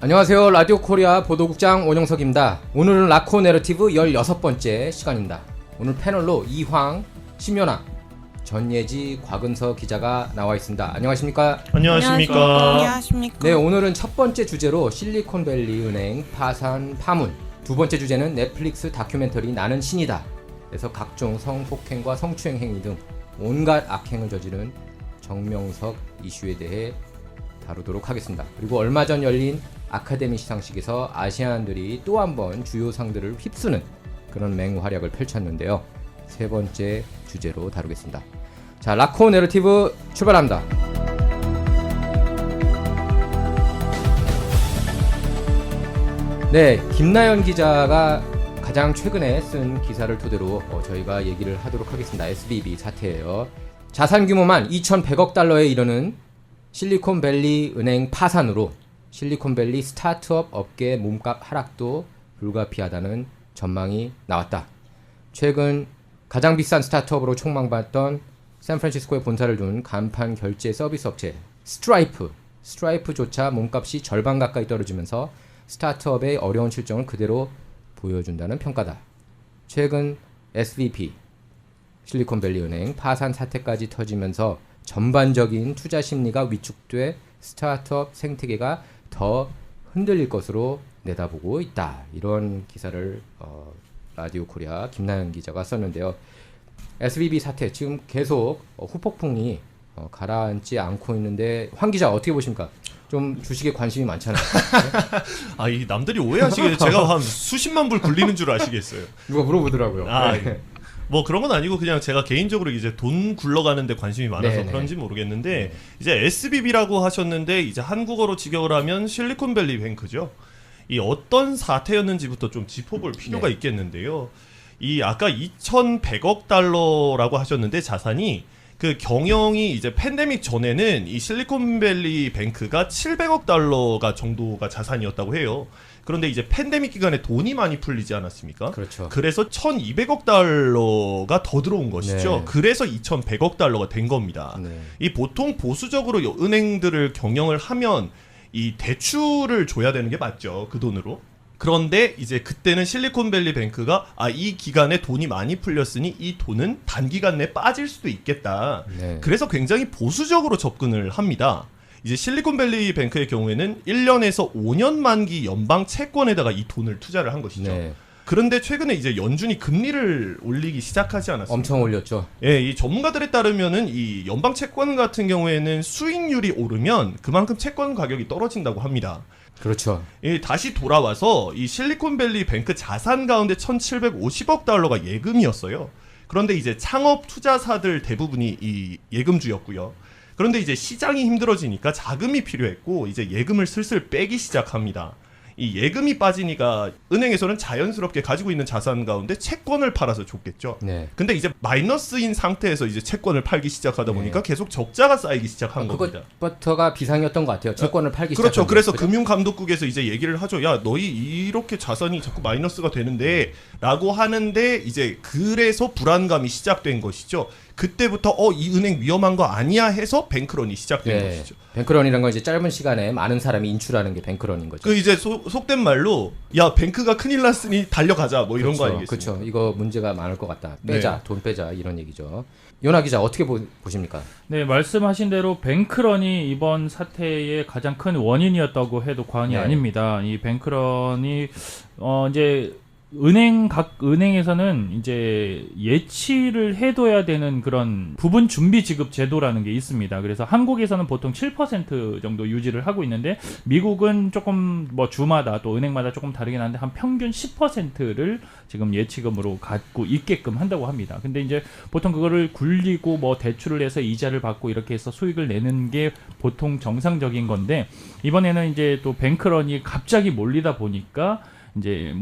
안녕하세요. 라디오 코리아 보도국장 원영석입니다. 오늘은 라코 내러티브 16번째 시간입니다. 오늘 패널로 이황, 심연아, 전예지, 곽은서 기자가 나와 있습니다. 안녕하십니까? 안녕하십니까? 네, 오늘은 첫 번째 주제로 실리콘밸리 은행 파산 파문, 두 번째 주제는 넷플릭스 다큐멘터리 나는 신이다. 그래서 각종 성폭행과 성추행 행위 등 온갖 악행을 저지른 정명석 이슈에 대해 다루도록 하겠습니다. 그리고 얼마 전 열린 아카데미 시상식에서 아시안들이 또 한 번 주요 상들을 휩쓰는 그런 맹활약을 펼쳤는데요. 세 번째 주제로 다루겠습니다. 자, 라코 내러티브 출발합니다. 네, 김나연 기자가 가장 최근에 쓴 기사를 토대로 저희가 얘기를 하도록 하겠습니다. SVB 사태예요. 자산 규모만 2,100억 달러에 이르는 실리콘밸리 은행 파산으로 실리콘밸리 스타트업 업계의 몸값 하락도 불가피하다는 전망이 나왔다. 최근 가장 비싼 스타트업으로 촉망받던 샌프란시스코에 본사를 둔 간판 결제 서비스 업체 스트라이프조차 몸값이 절반 가까이 떨어지면서 스타트업의 어려운 실정을 그대로 보여준다는 평가다. 최근 SVP 실리콘밸리 은행 파산 사태까지 터지면서 전반적인 투자 심리가 위축돼 스타트업 생태계가 더 흔들릴 것으로 내다보고 있다. 이런 기사를 라디오 코리아 김나연 기자가 썼는데요. SVB 사태 지금 계속 후폭풍이 가라앉지 않고 있는데 황 기자 어떻게 보십니까? 좀 주식에 관심이 많잖아요. 네? 아, 이 남들이 오해하시게 제가 한 수십만 불 굴리는 줄 아시겠어요. 누가 물어보더라고요. 아, 네. 뭐 그런 건 아니고 그냥 제가 개인적으로 이제 돈 굴러가는데 관심이 많아서 네네. 그런지 모르겠는데 이제 SVB라고 하셨는데 이제 한국어로 직역을 하면 실리콘밸리 뱅크죠. 이 어떤 사태였는지부터 좀 짚어볼 필요가 네. 있겠는데요. 이 아까 2,100억 달러라고 하셨는데 자산이 그 경영이 이제 팬데믹 전에는 이 실리콘밸리 뱅크가 700억 달러가 정도가 자산이었다고 해요. 그런데 이제 팬데믹 기간에 돈이 많이 풀리지 않았습니까? 그렇죠. 그래서 1,200억 달러가 더 들어온 것이죠. 네. 그래서 2,100억 달러가 된 겁니다. 네. 이 보통 보수적으로 은행들을 경영을 하면 이 대출을 줘야 되는 게 맞죠. 그 돈으로. 그런데 이제 그때는 실리콘밸리 뱅크가 이 기간에 돈이 많이 풀렸으니 이 돈은 단기간 내에 빠질 수도 있겠다. 네. 그래서 굉장히 보수적으로 접근을 합니다. 이제 실리콘밸리 뱅크의 경우에는 1년에서 5년 만기 연방 채권에다가 이 돈을 투자를 한 것이죠. 네. 그런데 최근에 이제 연준이 금리를 올리기 시작하지 않았습니까? 엄청 올렸죠. 예, 이 전문가들에 따르면은 이 연방 채권 같은 경우에는 수익률이 오르면 그만큼 채권 가격이 떨어진다고 합니다. 그렇죠. 다시 돌아와서 이 실리콘밸리 뱅크 자산 가운데 1,750억 달러가 예금이었어요. 그런데 이제 창업 투자사들 대부분이 이 예금주였고요. 그런데 이제 시장이 힘들어지니까 자금이 필요했고 이제 예금을 슬슬 빼기 시작합니다. 이 예금이 빠지니까 은행에서는 자연스럽게 가지고 있는 자산 가운데 채권을 팔아서 줬겠죠. 네. 근데 이제 마이너스인 상태에서 이제 채권을 팔기 시작하다 보니까 네. 계속 적자가 쌓이기 시작한 겁니다. 그것부터가 비상이었던 것 같아요. 채권을 팔기 그렇죠. 시작한 그래서 거. 그죠? 금융감독국에서 이제 얘기를 하죠. 야, 너희 이렇게 자산이 자꾸 마이너스가 되는데 라고 하는데 이제 그래서 불안감이 시작된 것이죠. 그때부터 이 은행 위험한 거 아니야 해서 뱅크런이 시작된 네. 것이죠. 뱅크런이라는 건 이제 짧은 시간에 많은 사람이 인출하는 게 뱅크런인 거죠. 그 이제 속된 말로 야, 뱅크가 큰일 났으니 달려가자 뭐 이런 그렇죠. 거 아니겠습니까? 그렇죠. 이거 문제가 많을 것 같다. 빼자. 네. 돈 빼자. 이런 얘기죠. 요나 기자 어떻게 보십니까? 네, 말씀하신 대로 뱅크런이 이번 사태의 가장 큰 원인이었다고 해도 과언이 네. 아닙니다. 이 뱅크런이 이제 각 은행에서는 이제 예치를 해둬야 되는 그런 부분 준비 지급 제도라는 게 있습니다. 그래서 한국에서는 보통 7% 정도 유지를 하고 있는데 미국은 조금 뭐 주마다 또 은행마다 조금 다르긴 한데 한 평균 10%를 지금 예치금으로 갖고 있게끔 한다고 합니다. 근데 이제 보통 그거를 굴리고 뭐 대출을 해서 이자를 받고 이렇게 해서 수익을 내는 게 보통 정상적인 건데 이번에는 이제 또 뱅크런이 갑자기 몰리다 보니까 이제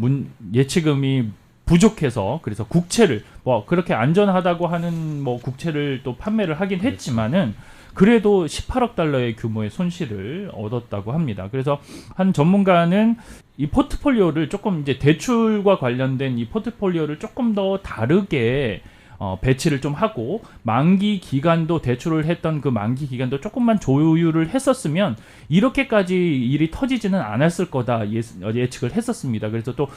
예치금이 부족해서 그래서 국채를 뭐 그렇게 안전하다고 하는 뭐 국채를 또 판매를 하긴 했지만은 그래도 18억 달러의 규모의 손실을 얻었다고 합니다. 그래서 한 전문가는 이 포트폴리오를 조금 이제 대출과 관련된 이 포트폴리오를 조금 더 다르게 배치를 좀 하고 만기 기간도 대출을 했던 그 만기 기간도 조금만 조율을 했었으면 이렇게까지 일이 터지지는 않았을 거다 예측을 했었습니다. 그래서 또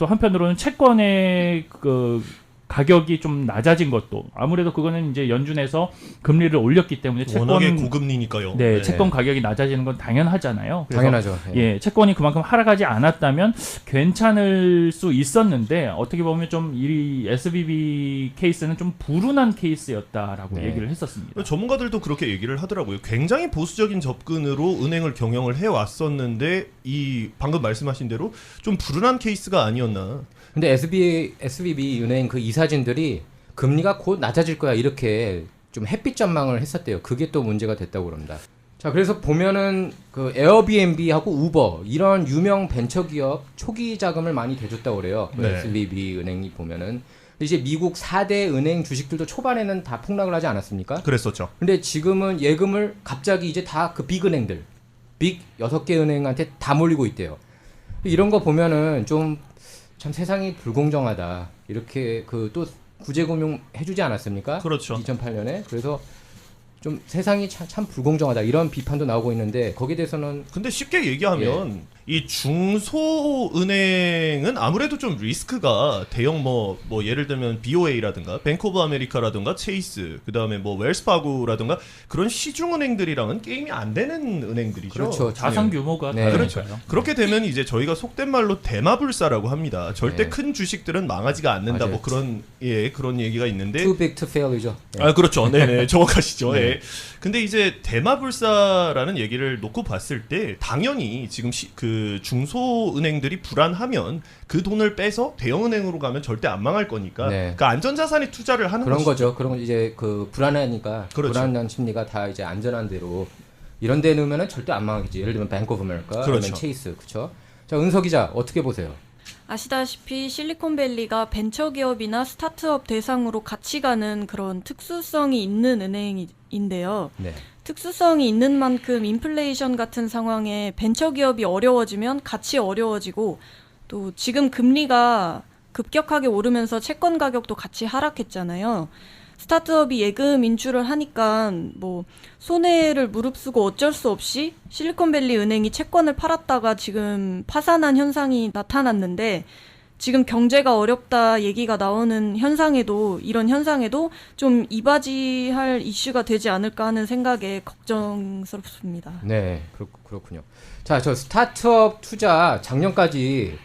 한편으로는 채권의 그 가격이 좀 낮아진 것도 아무래도 그거는 이제 연준에서 금리를 올렸기 때문에 워낙에 고금리니까요. 네, 채권 가격이 낮아지는 건 당연하잖아요. 그래서 당연하죠. 예, 채권이 그만큼 하락하지 않았다면 괜찮을 수 있었는데 어떻게 보면 좀 이 SVB 케이스는 좀 불운한 케이스였다라고 네. 얘기를 했었습니다. 전문가들도 그렇게 얘기를 하더라고요. 굉장히 보수적인 접근으로 은행을 경영을 해왔었는데 이 방금 말씀하신 대로 좀 불운한 케이스가 아니었나. 근데 SVB 은행 그 이사진들이 금리가 곧 낮아질 거야 이렇게 좀 햇빛 전망을 했었대요. 그게 또 문제가 됐다고 그럽니다. 자, 그래서 보면은 그 에어비앤비하고 우버 이런 유명 벤처 기업 초기 자금을 많이 대줬다고 그래요. 그 네. SVB 은행이 보면은 이제 미국 4대 은행 주식들도 초반에는 다 폭락을 하지 않았습니까? 그랬었죠. 근데 지금은 예금을 갑자기 이제 다 그 빅 은행들, 빅 6개 은행한테 다 몰리고 있대요. 이런 거 보면은 좀 참 세상이 불공정하다. 이렇게 그 또 구제금융 해주지 않았습니까? 그렇죠. 2008년에. 그래서 좀 세상이 참 불공정하다. 이런 비판도 나오고 있는데 거기에 대해서는 근데 쉽게 얘기하면 이 중소은행은 아무래도 좀 리스크가 대형 뭐 예를 들면 BOA라든가 뱅크 오브 아메리카라든가 체이스 그다음에 뭐 웰스파고라든가 그런 시중은행들이랑은 게임이 안 되는 은행들이죠. 그렇죠. 자산 규모가 네. 다르니까요. 그렇게 되면 이제 저희가 속된 말로 대마불사라고 합니다. 절대 네. 큰 주식들은 망하지가 않는다. 맞아요. 뭐 그런 그런 얘기가 있는데 too big to fail이죠. 네. 아 그렇죠. 네네 정확하시죠. 네. 예. 근데 이제 대마불사라는 얘기를 놓고 봤을 때 당연히 지금 그 중소은행들이 불안하면 그 돈을 빼서 대형은행으로 가면 절대 안 망할 거니까 네. 그 안전자산에 투자를 하는 그런 것이죠. 거죠. 그런 거 이제 그 불안하니까 그렇죠. 불안한 심리가 다 이제 안전한 대로 이런 데 넣으면은 절대 안 망하겠지. 예를 들면 뱅크 오브 아메리카, 그렇죠. 아니면 체이스, 그렇죠? 자, 은서 기자 어떻게 보세요? 아시다시피 실리콘밸리가 벤처기업이나 스타트업 대상으로 같이 가는 그런 특수성이 있는 은행인데요. 네. 특수성이 있는 만큼 인플레이션 같은 상황에 벤처기업이 어려워지면 같이 어려워지고 또 지금 금리가 급격하게 오르면서 채권 가격도 같이 하락했잖아요. 스타트업이 예금 인출을 하니까 뭐 손해를 무릅쓰고 어쩔 수 없이 실리콘밸리 은행이 채권을 팔았다가 지금 파산한 현상이 나타났는데 지금 경제가 어렵다 얘기가 나오는 이런 현상에도 좀 이바지할 이슈가 되지 않을까 하는 생각에 걱정스럽습니다. 네, 그렇군요. 자, 저 스타트업 투자 작년까지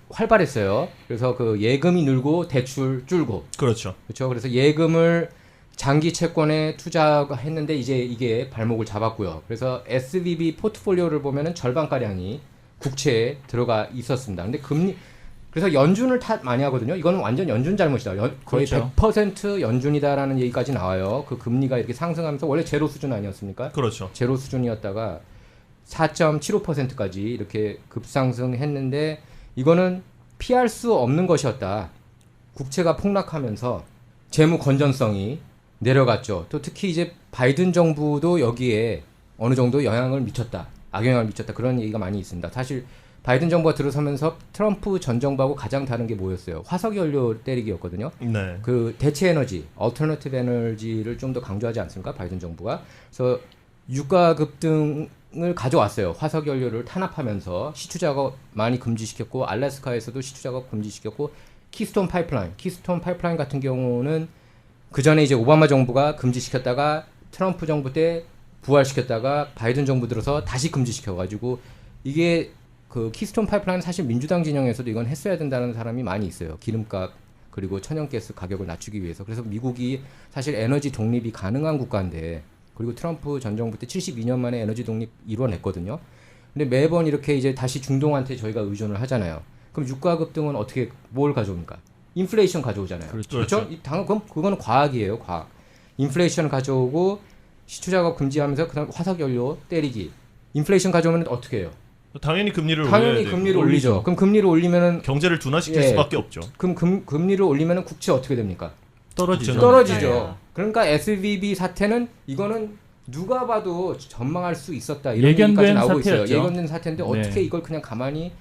활발했어요. 그래서 그 예금이 늘고 대출 줄고. 그렇죠. 그렇죠. 그래서 예금을 장기 채권에 투자했는데 이제 이게 발목을 잡았고요. 그래서 SVB 포트폴리오를 보면은 절반가량이 국채에 들어가 있었습니다. 근데 그래서 연준을 많이 하거든요. 이거는 완전 연준 잘못이다. 거의 그렇죠. 100% 연준이다라는 얘기까지 나와요. 그 금리가 이렇게 상승하면서 원래 제로 수준 아니었습니까? 그렇죠. 제로 수준이었다가 4.75%까지 이렇게 급상승했는데 이거는 피할 수 없는 것이었다. 국채가 폭락하면서 재무 건전성이 내려갔죠. 또 특히 이제 바이든 정부도 여기에 어느 정도 영향을 미쳤다. 악영향을 미쳤다. 그런 얘기가 많이 있습니다. 사실 바이든 정부가 들어서면서 트럼프 전 정부하고 가장 다른 게 뭐였어요? 화석연료 때리기였거든요. 네. 그 대체 에너지, 얼터너티브 에너지를 좀 더 강조하지 않습니까? 바이든 정부가. 그래서 유가 급등을 가져왔어요. 화석연료를 탄압하면서 시추 작업 많이 금지시켰고 알래스카에서도 시추 작업 금지시켰고 키스톤 파이프라인 같은 경우는 그 전에 이제 오바마 정부가 금지시켰다가 트럼프 정부 때 부활시켰다가 바이든 정부 들어서 다시 금지시켜가지고 이게 그 키스톤 파이프라인 사실 민주당 진영에서도 이건 했어야 된다는 사람이 많이 있어요. 기름값 그리고 천연가스 가격을 낮추기 위해서. 그래서 미국이 사실 에너지 독립이 가능한 국가인데 그리고 트럼프 전 정부 때 72년 만에 에너지 독립 이뤄냈거든요. 근데 매번 이렇게 이제 다시 중동한테 저희가 의존을 하잖아요. 그럼 유가 급등은 어떻게 뭘 가져옵니까? 인플레이션 가져오잖아요. 그렇죠. 그럼 그거는 과학이에요, 과학. 인플레이션 가져오고 시추 작업 금지하면서 그다음 화석 연료 때리기. 인플레이션 가져오면 어떻게 해요? 당연히 금리를 당연히 올려야 돼요. 금리를 올리죠. 그럼 금리를 올리면은 경제를 둔화시킬 예. 수밖에 없죠. 그럼 금리를 올리면은 국채 어떻게 됩니까? 떨어지죠. 떨어지죠. 그러니까 SVB 사태는 이거는 누가 봐도 전망할 수 있었다 이런 예견된 얘기까지 나오고 있어요. 사태였죠. 예견된 사태인데 네. 어떻게 이걸 그냥 가만히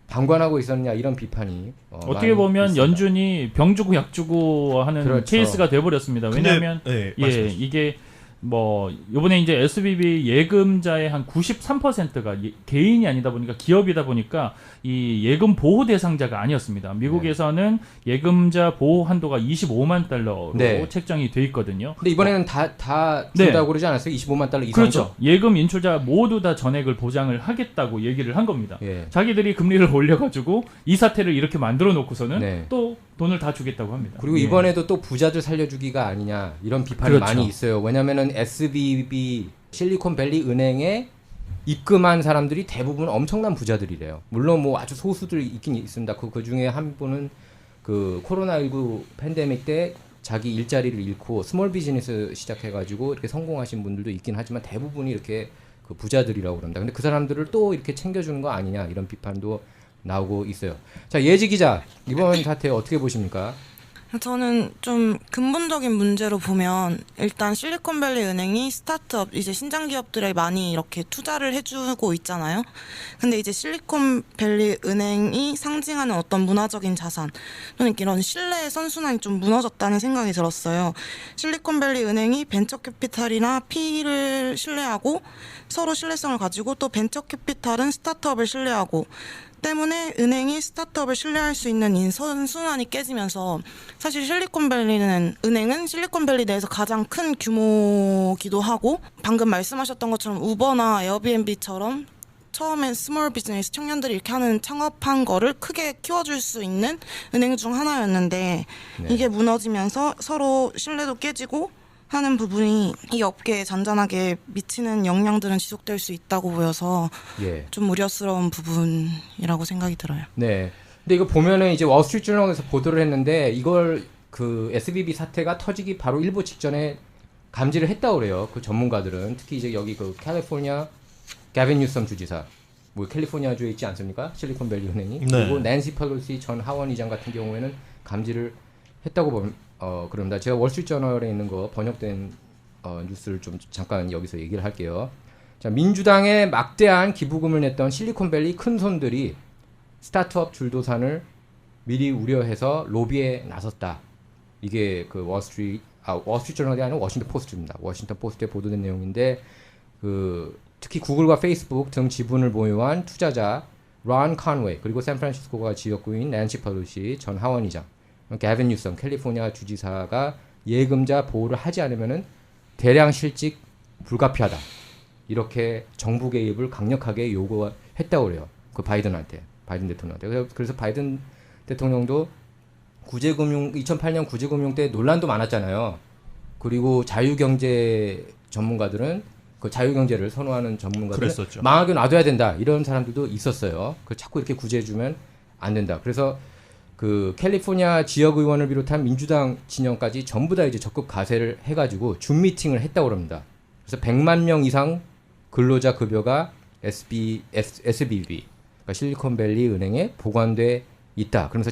방관하고 있었냐 이런 비판이 어떻게 많이 보면 있습니다. 연준이 병 주고 약 주고 하는 그렇죠. 케이스가 돼버렸습니다. 근데, 왜냐하면 네, 예, 말씀하십시오. 이게 뭐 이번에 이제 SBB 예금자의 한 93%가 개인이 아니다 보니까 기업이다 보니까 이 예금 보호 대상자가 아니었습니다. 미국에서는 예금자 보호 한도가 25만 달러로 네. 책정이 돼 있거든요. 근데 이번에는 다 네. 준다고 그러지 않았어요? 25만 달러 이상도? 그렇죠. 예금 인출자 모두 다 전액을 보장을 하겠다고 얘기를 한 겁니다. 예. 자기들이 금리를 올려가지고 이 사태를 이렇게 만들어 놓고서는 네. 또 돈을 다 주겠다고 합니다. 그리고 예. 이번에도 또 부자들 살려주기가 아니냐 이런 비판이 그렇죠. 많이 있어요. 왜냐면은 SVB 실리콘밸리 은행에 입금한 사람들이 대부분 엄청난 부자들이래요. 물론 뭐 아주 소수들 있긴 있습니다. 그 중에 한 분은 그 코로나19 팬데믹 때 자기 일자리를 잃고 스몰 비즈니스 시작해가지고 이렇게 성공하신 분들도 있긴 하지만 대부분이 이렇게 그 부자들이라고 그럽니다. 근데 그 사람들을 또 이렇게 챙겨주는 거 아니냐 이런 비판도 나오고 있어요. 자, 예지 기자, 이번 사태 어떻게 보십니까? 저는 좀 근본적인 문제로 보면 일단 실리콘밸리 은행이 스타트업 이제 신장 기업들에 많이 이렇게 투자를 해주고 있잖아요. 근데 이제 실리콘밸리 은행이 상징하는 어떤 문화적인 자산 또는 이런 신뢰의 선순환이 좀 무너졌다는 생각이 들었어요. 실리콘밸리 은행이 벤처 캐피탈이나 P를 신뢰하고 서로 신뢰성을 가지고 또 벤처 캐피탈은 스타트업을 신뢰하고 때문에 은행이 스타트업을 신뢰할 수 있는 이 선순환이 깨지면서 사실 은행은 실리콘밸리 내에서 가장 큰 규모기도 하고 방금 말씀하셨던 것처럼 우버나 에어비앤비처럼 처음엔 스몰 비즈니스 청년들이 이렇게 하는 창업한 거를 크게 키워줄 수 있는 은행 중 하나였는데 네. 이게 무너지면서 서로 신뢰도 깨지고 하는 부분이 이 업계에 잔잔하게 미치는 영향들은 지속될 수 있다고 보여서 예. 좀 우려스러운 부분이라고 생각이 들어요. 네. 근데 이거 보면은 이제 월스트리트저널에서 보도를 했는데 이걸 그 SVB 사태가 터지기 바로 일보 직전에 감지를 했다고 그래요. 그 전문가들은 특히 이제 여기 그 캘리포니아 가빈 뉴섬 주지사, 뭐 캘리포니아주에 있지 않습니까? 실리콘밸리 은행이. 네. 그리고 낸시 펠로시 전 하원 의장 같은 경우에는 감지를 했다고 그럽니다. 제가 월스트리트저널에 있는 거 번역된 뉴스를 좀 잠깐 여기서 얘기를 할게요. 자, 민주당에 막대한 기부금을 냈던 실리콘밸리 큰 손들이 스타트업 줄도산을 미리 우려해서 로비에 나섰다. 이게 그 월스트리트저널이 아니라 워싱턴 포스트입니다. 워싱턴 포스트에 보도된 내용인데 그 특히 구글과 페이스북 등 지분을 보유한 투자자 론 컨웨이 그리고 샌프란시스코가 지역구인 낸시 펠로시 전 하원의장 가빈 뉴섬 캘리포니아 주지사가 예금자 보호를 하지 않으면은 대량 실직 불가피하다. 이렇게 정부 개입을 강력하게 요구했다고 그래요. 그 바이든 대통령한테. 그래서 바이든 대통령도 2008년 구제금융 때 논란도 많았잖아요. 그리고 자유경제 전문가들은 그 자유경제를 선호하는 전문가들은 그랬었죠. 망하게 놔둬야 된다. 이런 사람들도 있었어요. 그 자꾸 이렇게 구제해주면 안 된다. 그래서 그 캘리포니아 지역 의원을 비롯한 민주당 진영까지 전부 다 이제 적극 가세를 해가지고 줌 미팅을 했다고 합니다. 그래서 100만 명 이상 근로자 급여가 SBB, 그러니까 실리콘밸리 은행에 보관돼 있다. 그러면서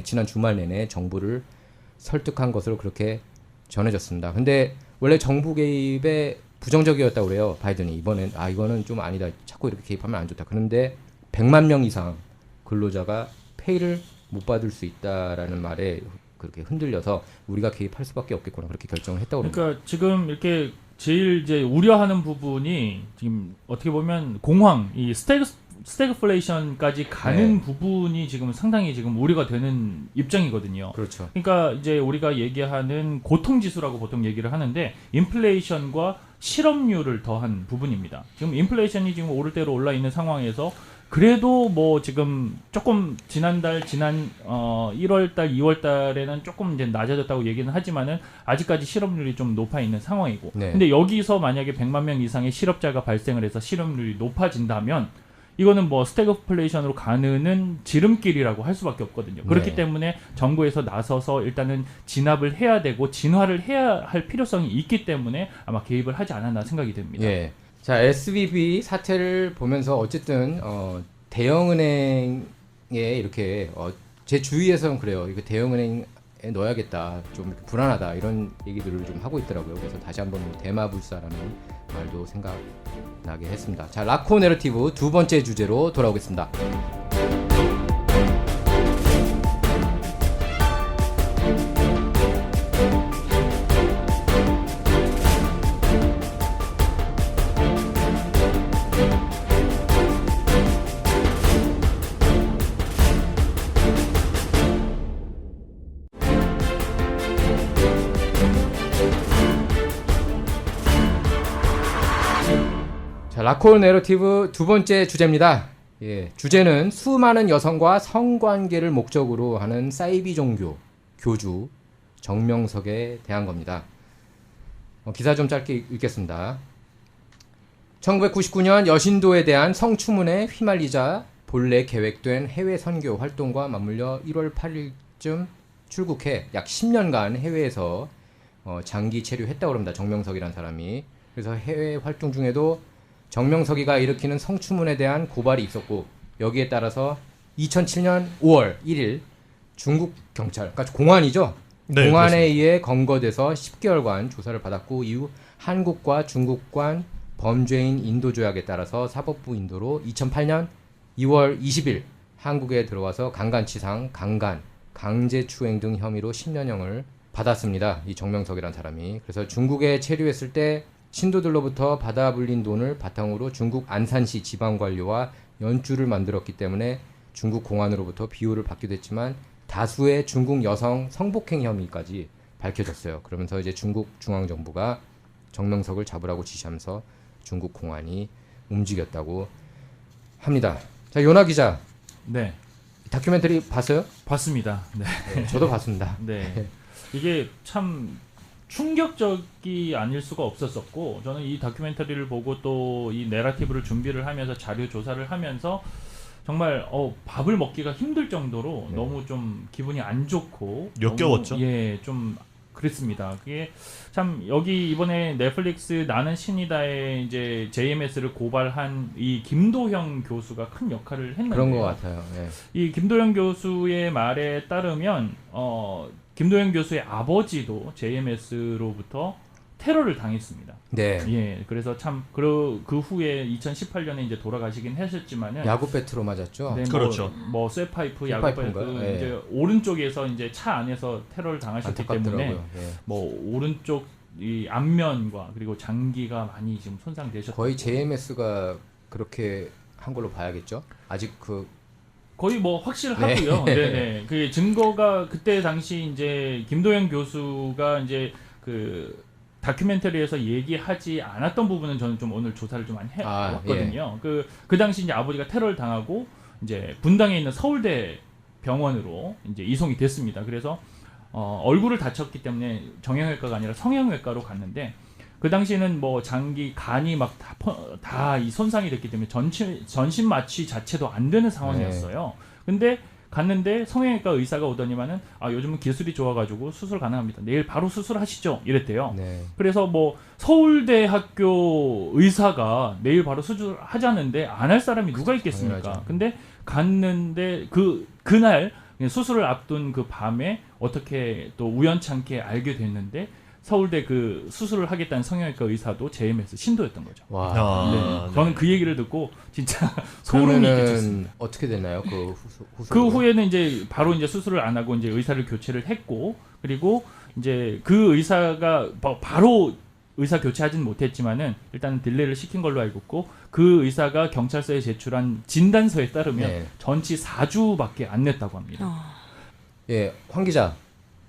지난 주말 내내 정부를 설득한 것으로 그렇게 전해졌습니다. 근데 원래 정부 개입에 부정적이었다고 그래요. 바이든이 이번엔 이거는 좀 아니다. 자꾸 이렇게 개입하면 안 좋다. 그런데 100만 명 이상 근로자가 페이를 못 받을 수 있다라는 말에 그렇게 흔들려서 우리가 개입할 수밖에 없겠구나 그렇게 결정을 했다고 그럽니다. 그러니까 지금 이렇게 제일 이제 우려하는 부분이 지금 어떻게 보면 공황, 이 스태그플레이션까지 가는 네. 부분이 지금 상당히 지금 우려가 되는 입장이거든요. 그렇죠. 그러니까 이제 우리가 얘기하는 고통지수라고 보통 얘기를 하는데 인플레이션과 실업률을 더한 부분입니다. 지금 인플레이션이 지금 오를 대로 올라 있는 상황에서 그래도 뭐 지금 조금 지난 1월달, 2월달에는 조금 이제 낮아졌다고 얘기는 하지만은 아직까지 실업률이 좀 높아 있는 상황이고. 네. 근데 여기서 만약에 100만 명 이상의 실업자가 발생을 해서 실업률이 높아진다면 이거는 뭐 스태그플레이션으로 가는 지름길이라고 할 수밖에 없거든요. 그렇기 네. 때문에 정부에서 나서서 일단은 진압을 해야 되고 진화를 해야 할 필요성이 있기 때문에 아마 개입을 하지 않았나 생각이 됩니다. 예. 자, SVB 사태를 보면서 어쨌든 대형은행에 이렇게 제 주위에서는 그래요. 이거 대형은행에 넣어야겠다. 좀 이렇게 불안하다. 이런 얘기들을 좀 하고 있더라고요. 그래서 다시 한번 대마불사라는 말도 생각나게 했습니다. 자, 라코 내러티브 두 번째 주제로 돌아오겠습니다. 라콜 내러티브 두 번째 주제입니다. 예, 주제는 수많은 여성과 성관계를 목적으로 하는 사이비 종교 교주 정명석에 대한 겁니다. 기사 좀 짧게 읽겠습니다. 1999년 여신도에 대한 성추문에 휘말리자 본래 계획된 해외 선교 활동과 맞물려 1월 8일쯤 출국해 약 10년간 해외에서 장기 체류했다고 합니다. 정명석이라는 사람이. 그래서 해외 활동 중에도 정명석이가 일으키는 성추문에 대한 고발이 있었고 여기에 따라서 2007년 5월 1일 중국 경찰, 그러니까 공안이죠. 네, 공안에 그렇습니다. 의해 검거돼서 10개월간 조사를 받았고 이후 한국과 중국 간 범죄인 인도 조약에 따라서 사법부 인도로 2008년 2월 20일 한국에 들어와서 강간치상, 강간, 강제추행 등 혐의로 10년형을 받았습니다. 이 정명석이라는 사람이. 그래서 중국에 체류했을 때 신도들로부터 받아 불린 돈을 바탕으로 중국 안산시 지방관료와 연주를 만들었기 때문에 중국 공안으로부터 비호를 받기도 했지만 다수의 중국 여성 성폭행 혐의까지 밝혀졌어요. 그러면서 이제 중국 중앙정부가 정명석을 잡으라고 지시하면서 중국 공안이 움직였다고 합니다. 자, 요나 기자, 네, 다큐멘터리 봤어요? 봤습니다. 네. 네, 저도 봤습니다. 네. 이게 참 충격적이 아닐 수가 없었었고 저는 이 다큐멘터리를 보고 또 이 내러티브를 준비를 하면서 자료 조사를 하면서 정말 밥을 먹기가 힘들 정도로 네. 너무 좀 기분이 안 좋고 역겨웠죠? 너무, 예, 좀 그랬습니다. 그게 참 여기 이번에 넷플릭스 나는 신이다에 이제 JMS를 고발한 이 김도형 교수가 큰 역할을 했는데요. 그런 것 같아요. 네. 이 김도영 교수의 말에 따르면 김도영 교수의 아버지도 JMS로부터 테러를 당했습니다. 네. 예, 그래서 참 그 후에 2018년에 이제 돌아가시긴 하셨지만은 야구 배트로 맞았죠. 네, 그렇죠. 뭐 쇠파이프, 야구 파이프 쇠파이프인가요? 예. 이제 오른쪽에서 이제 차 안에서 테러를 당하셨기 때문에 안타깝더라고요. 예. 뭐 오른쪽 이 앞면과 그리고 장기가 많이 지금 손상되셨고 거의 JMS가 그렇게 한 걸로 봐야겠죠. 아직 그 거의 뭐 확실하고요. 네, 네. 그 증거가 그때 당시 이제 김도영 교수가 이제 그 다큐멘터리에서 얘기하지 않았던 부분은 저는 좀 오늘 조사를 좀 많이 해왔거든요. 그 당시 이제 아버지가 테러를 당하고 이제 분당에 있는 서울대 병원으로 이제 이송이 됐습니다. 그래서 얼굴을 다쳤기 때문에 정형외과가 아니라 성형외과로 갔는데 그 당시에는 뭐 장기, 간이 막 다 이 손상이 됐기 때문에 전신 마취 자체도 안 되는 상황이었어요. 근데 갔는데 성형외과 의사가 오더니만은 요즘은 기술이 좋아가지고 수술 가능합니다. 내일 바로 수술하시죠. 이랬대요. 네. 그래서 뭐 서울대학교 의사가 내일 바로 수술하자는데 안 할 사람이 누가 있겠습니까? 당연하죠. 근데 갔는데 그날 수술을 앞둔 그 밤에 어떻게 또 우연찮게 알게 됐는데 서울대 그 수술을 하겠다는 성형외과 의사도 JMS 신도였던 거죠. 와. 네. 네. 저는 그 얘기를 듣고 진짜 소름이 끼쳤습니다. 그러면은 어떻게 됐나요? 그 후속. 그 후에는 이제 바로 이제 수술을 안 하고 이제 의사를 교체를 했고 그리고 이제 그 의사가 바로 의사 교체하진 못했지만은 일단 딜레이를 시킨 걸로 알고 있고 그 의사가 경찰서에 제출한 진단서에 따르면 네. 전치 4주밖에 안 냈다고 합니다. 예, 황 기자.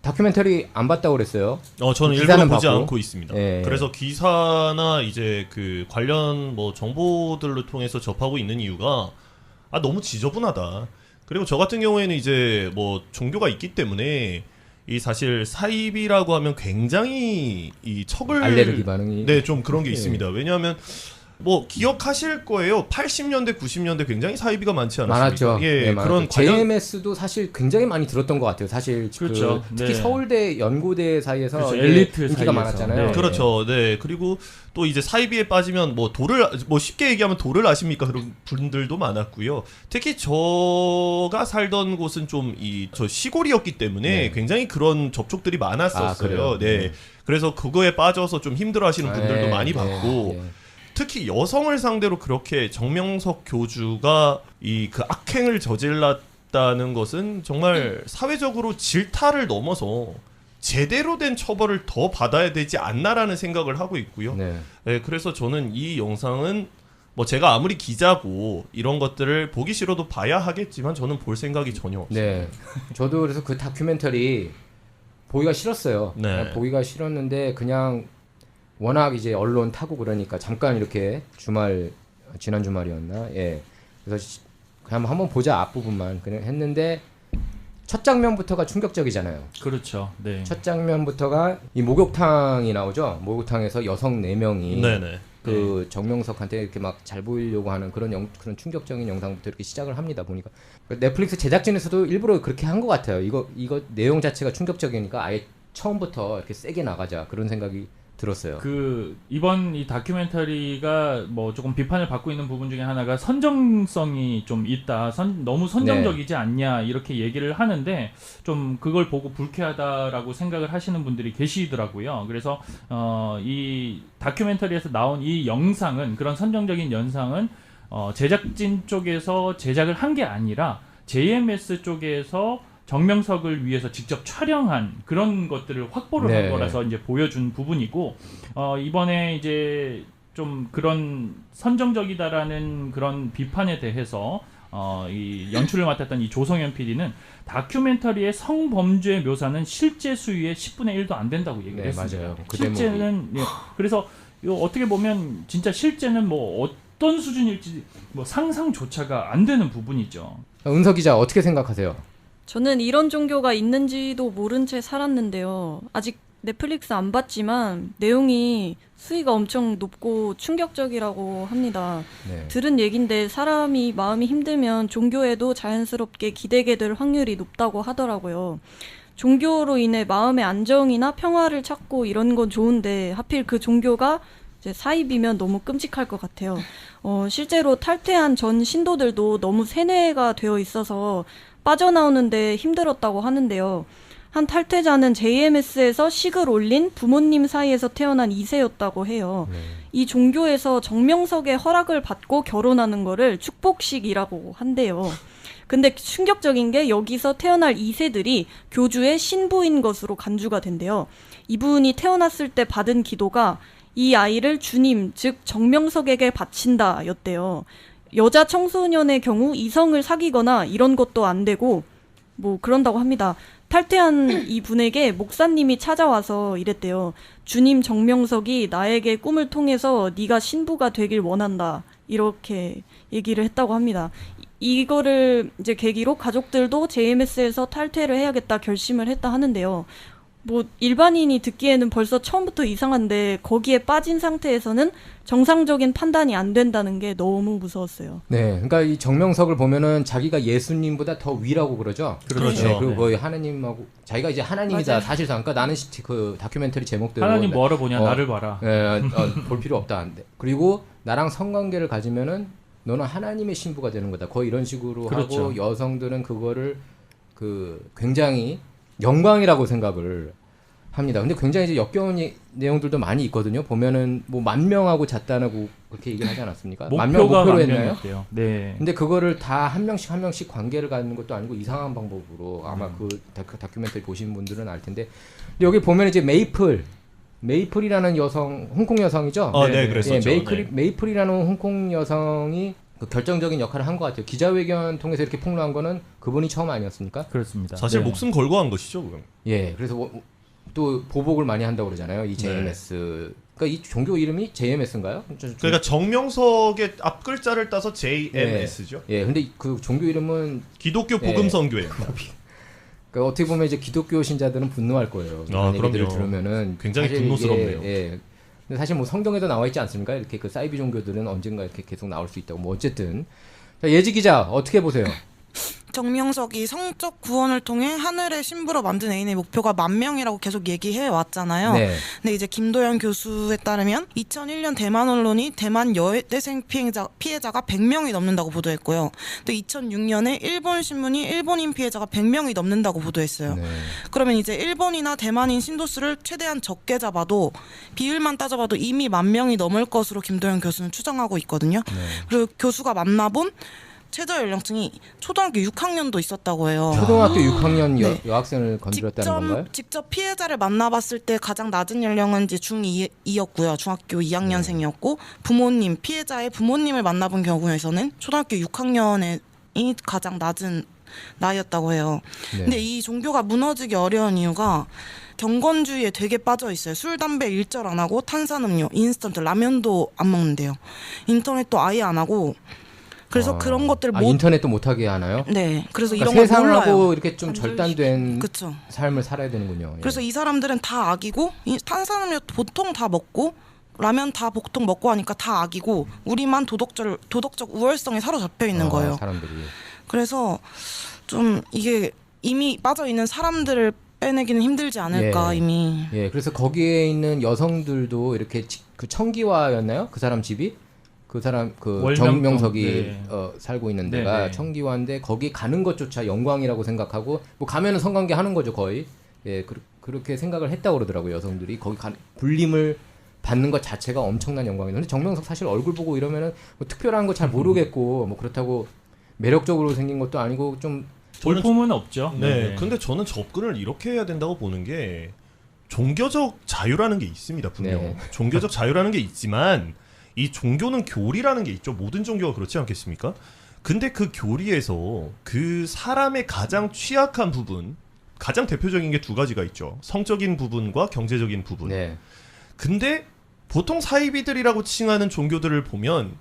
다큐멘터리 안 봤다고 그랬어요. 저는 기사는 일부러 보지 봤고. 않고 있습니다. 예. 그래서 기사나 이제 그 관련 뭐 정보들을 통해서 접하고 있는 이유가 너무 지저분하다. 그리고 저 같은 경우에는 이제 뭐 종교가 있기 때문에 이 사실 사입이라고 하면 굉장히 이 척을 알레르기 반응이. 네, 좀 그런 게 예. 있습니다. 왜냐하면 뭐 기억하실 거예요. 80년대, 90년대 굉장히 사이비가 많지 않았습니까? 많았죠. 예, 네, 그런 많았죠. JMS도 사실 굉장히 많이 들었던 것 같아요. 사실 그렇죠. 특히 네. 서울대 연고대 사이에서 그렇죠. 이게 엘리트 인기가 사이에서. 많았잖아요. 네. 그렇죠. 네. 그리고 또 이제 사이비에 빠지면 뭐 쉽게 얘기하면 돌을 아십니까? 그런 분들도 많았고요. 특히 저가 살던 곳은 좀 저 시골이었기 때문에 네. 굉장히 그런 접촉들이 많았었어요. 그래요? 네. 그래서 그거에 빠져서 좀 힘들어하시는 분들도 네, 많이 네, 봤고 네. 특히 여성을 상대로 그렇게 정명석 교주가 그 악행을 저질렀다는 것은 정말 사회적으로 질타를 넘어서 제대로 된 처벌을 더 받아야 되지 않나라는 생각을 하고 있고요. 네. 네, 그래서 저는 이 영상은 뭐 제가 아무리 기자고 이런 것들을 보기 싫어도 봐야 하겠지만 저는 볼 생각이 전혀 없어요. 네. 저도 그래서 그 다큐멘터리 보기가 싫었어요. 네. 보기가 싫었는데 그냥 워낙 이제 언론 타고 그러니까 잠깐 이렇게 주말 지난 주말이었나? 예. 그래서 그냥 한번 보자 앞부분만 그냥 했는데 첫 장면부터가 충격적이잖아요. 그렇죠. 네. 첫 장면부터가 이 목욕탕이 나오죠. 목욕탕에서 여성 4명이 네네. 그 정명석한테 이렇게 막 잘 보이려고 하는 그런 충격적인 영상부터 이렇게 시작을 합니다. 보니까 넷플릭스 제작진에서도 일부러 그렇게 한 것 같아요. 이거 내용 자체가 충격적이니까 아예 처음부터 이렇게 세게 나가자 그런 생각이 들었어요. 그 이번 이 다큐멘터리가 뭐 조금 비판을 받고 있는 부분 중에 하나가 선정성이 좀 있다. 너무 선정적이지 않냐 이렇게 얘기를 하는데 좀 그걸 보고 불쾌하다라고 생각을 하시는 분들이 계시더라고요. 그래서 이 다큐멘터리에서 나온 이 영상은 그런 선정적인 영상은 제작진 쪽에서 제작을 한 게 아니라 JMS 쪽에서 정명석을 위해서 직접 촬영한 그런 것들을 확보를 네. 한 거라서 이제 보여준 부분이고 이번에 이제 좀 그런 선정적이다라는 그런 비판에 대해서 이 연출을 맡았던 이 조성현 PD는 다큐멘터리의 성범죄 묘사는 실제 수위의 10분의 1도 안 된다고 얘기를 네, 했습니다. 맞아요. 그 실제는 예, 그래서 이거 어떻게 보면 진짜 실제는 뭐 어떤 수준일지 뭐 상상조차가 안 되는 부분이죠. 은서 기자 어떻게 생각하세요? 저는 이런 종교가 있는지도 모른 채 살았는데요. 아직 넷플릭스 안 봤지만 내용이 수위가 엄청 높고 충격적이라고 합니다. 네. 들은 얘긴데 사람이 마음이 힘들면 종교에도 자연스럽게 기대게 될 확률이 높다고 하더라고요. 종교로 인해 마음의 안정이나 평화를 찾고 이런 건 좋은데 하필 그 종교가 이제 사입이면 너무 끔찍할 것 같아요. 실제로 탈퇴한 전 신도들도 너무 세뇌가 되어 있어서 빠져나오는데 힘들었다고 하는데요. 한 탈퇴자는 JMS에서 식을 올린 부모님 사이에서 태어난 2세였다고 해요. 이 종교에서 정명석의 허락을 받고 결혼하는 거를 축복식이라고 한대요. 근데 충격적인 게 여기서 태어날 2세들이 교주의 신부인 것으로 간주가 된대요. 이분이 태어났을 때 받은 기도가 이 아이를 주님, 즉 정명석에게 바친다 였대요. 여자 청소년의 경우 이성을 사귀거나 이런 것도 안 되고 뭐 그런다고 합니다. 탈퇴한 이 분에게 목사님이 찾아와서 이랬대요. 주님 정명석이 나에게 꿈을 통해서 네가 신부가 되길 원한다. 이렇게 얘기를 했다고 합니다. 이거를 이제 계기로 가족들도 JMS에서 탈퇴를 해야겠다 결심을 했다 하는데요. 뭐 일반인이 듣기에는 벌써 처음부터 이상한데 거기에 빠진 상태에서는 정상적인 판단이 안 된다는 게 너무 무서웠어요. 네, 그러니까 이 정명석을 보면은 자기가 예수님보다 더 위라고 그러죠. 그렇죠. 네, 그리고 네. 거의 하나님하고 자기가 이제 하나님이다 맞아요. 사실상. 그러니까 나는 그 다큐멘터리 제목대로 하나님 뭐하러 보냐 어, 나를 봐라. 볼 필요 없다. 안 돼. 그리고 나랑 성관계를 가지면은 너는 하나님의 신부가 되는 거다. 거의 이런 식으로 그렇죠. 하고 여성들은 그거를 그 굉장히 영광이라고 생각을 합니다. 근데 굉장히 이제 역겨운 내용들도 많이 있거든요. 보면은 뭐 10,000명하고 잤다고 그렇게 얘기를 하지 않았습니까? 10,000명 목표가 목표로 했나요? 만명이었대요. 네. 근데 그거를 다 한 명씩 관계를 갖는 것도 아니고 이상한 방법으로 아마 그 다큐멘터리 보신 분들은 알 텐데 근데 여기 보면 이제 메이플이라는 여성 홍콩 여성이죠. 네, 그랬었죠. 메이플이라는 홍콩 여성이 그 결정적인 역할을 한 것 같아요. 기자회견 통해서 이렇게 폭로한 거는 그분이 처음 아니었습니까? 그렇습니다. 사실 네. 목숨 걸고 한 것이죠, 그건. 예, 그래서 또 보복을 많이 한다고 그러잖아요. 이 JMS. 그러니까 이 종교 이름이 JMS인가요? 그러니까 정명석의 앞 글자를 따서 JMS죠. 예, 근데 그 종교 이름은 기독교 복음선교회입니다. 그러니까 어떻게 보면 이제 기독교 신자들은 분노할 거예요. 이런 얘기들을 그럼요. 들으면은 굉장히 사실 분노스럽네요. 예. 근데 사실 뭐 성경에도 나와 있지 않습니까? 이렇게 그 사이비 종교들은 언젠가 이렇게 계속 나올 수 있다고. 뭐 어쨌든 자, 예지 기자 어떻게 보세요? 정명석이 성적 구원을 통해 하늘의 신부로 만든 애인의 목표가 10,000명이라고 계속 얘기해 왔잖아요. 네. 근데 이제 김도연 교수에 따르면 2001년 대만 언론이 대만 여대생 피해자가 100명이 넘는다고 보도했고요. 또 2006년에 일본 신문이 일본인 피해자가 100명이 넘는다고 보도했어요. 네. 그러면 이제 일본이나 대만인 신도수를 최대한 적게 잡아도 비율만 따져봐도 이미 10,000명이 넘을 것으로 김도연 교수는 추정하고 있거든요. 그리고 교수가 만나본 최저 연령층이 초등학교 6학년도 있었다고 해요. 초등학교 6학년 네. 여학생을 건드렸다는 건가요? 직접 피해자를 만나봤을 때 가장 낮은 연령은 이제 중2였고요. 중학교 2학년생이었고 피해자의 부모님을 만나본 경우에서는 초등학교 6학년이 가장 낮은 나이였다고 해요. 네. 근데 이 종교가 무너지기 어려운 이유가 경건주의에 되게 빠져 있어요. 술, 담배 일절 안 하고 탄산음료, 인스턴트, 라면도 안 먹는데요. 인터넷도 아예 안 하고 그래서 그런 것들 인터넷도 못하게 하나요? 네. 그래서 그러니까 이런 걸 몰라요. 세상하고 이렇게 좀 절단된 그렇죠. 삶을 살아야 되는군요. 예. 그래서 이 사람들은 다 악이고 이 탄산음료 보통 다 먹고 라면 다 보통 먹고 하니까 다 악이고 우리만 도덕적 우월성에 사로잡혀 있는 거예요. 사람들이. 그래서 좀 이게 이미 빠져 있는 사람들을 빼내기는 힘들지 않을까 예. 이미. 예, 그래서 거기에 있는 여성들도 이렇게 그 청기화였나요? 그 사람 집이? 그 사람 그 월명동, 정명석이 네. 살고 있는 네, 데가 네. 청기화인데 거기 가는 것조차 영광이라고 생각하고 뭐 가면은 성관계 하는 거죠 거의. 예, 그렇게 생각을 했다고 그러더라고요 여성들이. 거기 불림을 받는 것 자체가 엄청난 영광이에요. 근데 정명석 사실 얼굴 보고 이러면은 뭐 특별한 거 잘 모르겠고 뭐 그렇다고 매력적으로 생긴 것도 아니고 좀 볼품은 없죠. 네, 근데 저는 접근을 이렇게 해야 된다고 보는 게 종교적 자유라는 게 있습니다. 분명 네. 종교적 자유라는 게 있지만 이 종교는 교리라는 게 있죠. 모든 종교가 그렇지 않겠습니까? 근데 그 교리에서 그 사람의 가장 취약한 부분, 가장 대표적인 게 두 가지가 있죠. 성적인 부분과 경제적인 부분. 네. 근데 보통 사이비들이라고 칭하는 종교들을 보면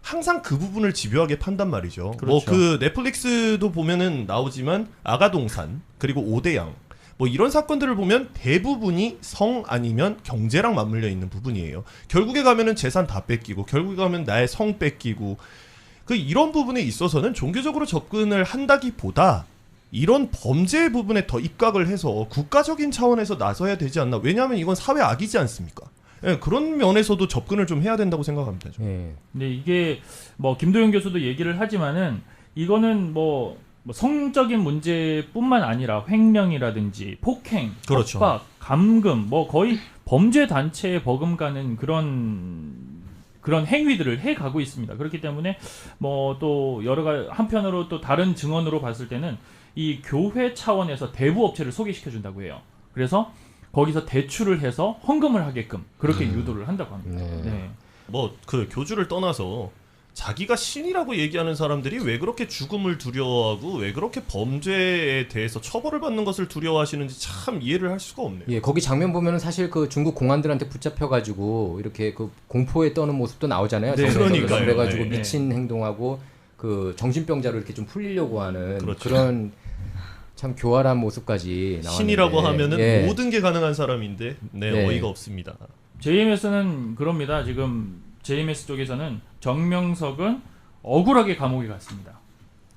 항상 그 부분을 집요하게 판단 말이죠. 그렇죠. 뭐 그 넷플릭스도 보면은 나오지만 아가동산 그리고 오대양 뭐 이런 사건들을 보면 대부분이 성 아니면 경제랑 맞물려 있는 부분이에요. 결국에 가면은 재산 다 뺏기고 결국에 가면 나의 성 뺏기고 그 이런 부분에 있어서는 종교적으로 접근을 한다기보다 이런 범죄 부분에 더 입각을 해서 국가적인 차원에서 나서야 되지 않나. 왜냐하면 이건 사회 악이지 않습니까? 예, 그런 면에서도 접근을 좀 해야 된다고 생각합니다. 저는. 예. 근데 이게 뭐 김도영 교수도 얘기를 하지만은 이거는 뭐 성적인 문제뿐만 아니라 횡령이라든지 폭행, 그렇죠. 협박, 감금 뭐 거의 범죄 단체에 버금가는 그런 행위들을 해 가고 있습니다. 그렇기 때문에 뭐 또 여러 가지 한편으로 또 다른 증언으로 봤을 때는 이 교회 차원에서 대부 업체를 소개시켜 준다고 해요. 그래서 거기서 대출을 해서 헌금을 하게끔 그렇게 유도를 한다고 합니다. 네. 네. 뭐 그 교주를 떠나서 자기가 신이라고 얘기하는 사람들이 왜 그렇게 죽음을 두려워하고 왜 그렇게 범죄에 대해서 처벌을 받는 것을 두려워하시는지 참 이해를 할 수가 없네요. 예, 거기 장면 보면은 사실 그 중국 공안들한테 붙잡혀가지고 이렇게 그 공포에 떠는 모습도 나오잖아요. 네, 그러니까요. 그래가지고 네. 미친 행동하고 그 정신병자로 이렇게 좀 풀리려고 하는 그렇죠. 그런 참 교활한 모습까지 나왔는데 신이라고 하면은 예. 모든 게 가능한 사람인데 네. 어이가 없습니다. JMS는 그럽니다. 지금 JMS 쪽에서는 정명석은 억울하게 감옥에 갔습니다.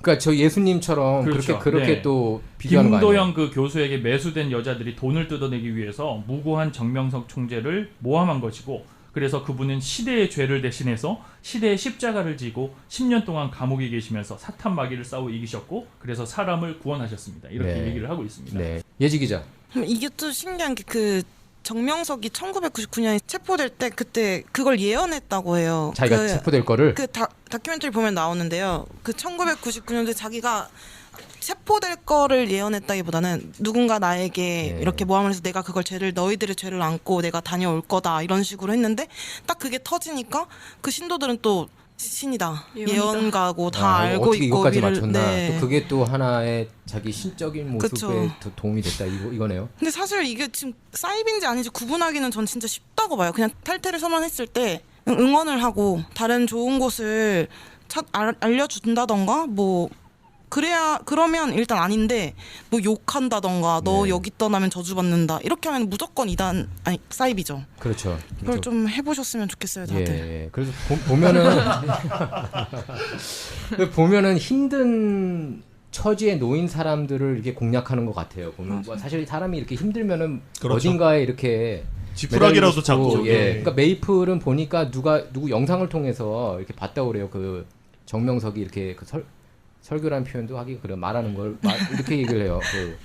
그러니까 저 예수님처럼 그렇죠. 그렇게 네. 또 비교하는 거 아니에요? 김도영 그 교수에게 매수된 여자들이 돈을 뜯어내기 위해서 무고한 정명석 총재를 모함한 것이고, 그래서 그분은 시대의 죄를 대신해서 시대의 십자가를 지고 10년 동안 감옥에 계시면서 사탄 마귀를 싸워 이기셨고, 그래서 사람을 구원하셨습니다. 이렇게 네. 얘기를 하고 있습니다. 네. 예지 기자. 이게 또 신기한 게 그 정명석이 1999년에 체포될 때 그때 그걸 예언했다고 해요. 자기가 체포될 거를 그 다큐멘터리 보면 나오는데요. 그 1999년도에 자기가 체포될 거를 예언했다기보다는 누군가 나에게 네. 이렇게 모함을 해서 내가 그걸 너희들의 죄를 안고 내가 다녀올 거다 이런 식으로 했는데 딱 그게 터지니까 그 신도들은 또 신이다, 예언이다. 예언가고 다 알고 어떻게 있고 이것까지 위를- 맞췄나? 네. 또 그게 또 하나의 자기 신적인 모습에 그쵸. 더 도움이 됐다 이거네요. 근데 사실 이게 지금 사입인지 아닌지 구분하기는 전 진짜 쉽다고 봐요. 그냥 탈퇴를 선언했을 때 응원을 하고 다른 좋은 곳을 알려준다던가 뭐 그러면 일단 아닌데 뭐 욕한다던가 너 네. 여기 떠나면 저주받는다 이렇게 하면 무조건 사입이죠. 그렇죠. 그걸 좀 해보셨으면 좋겠어요 다들. 예. 그래서 보면은 힘든 처지에 놓인 사람들을 이렇게 공략하는 것 같아요. 보면 뭐 사실 사람이 이렇게 힘들면은 그렇죠. 어딘가에 이렇게 지푸라기라도 매달리고 잡고. 싶고, 예. 그러니까 메이플은 보니까 누구 영상을 통해서 이렇게 봤다고 그래요. 그 정명석이 이렇게 그 설교라는 표현도 하기 그래 말하는 걸 이렇게 얘기를 해요. 그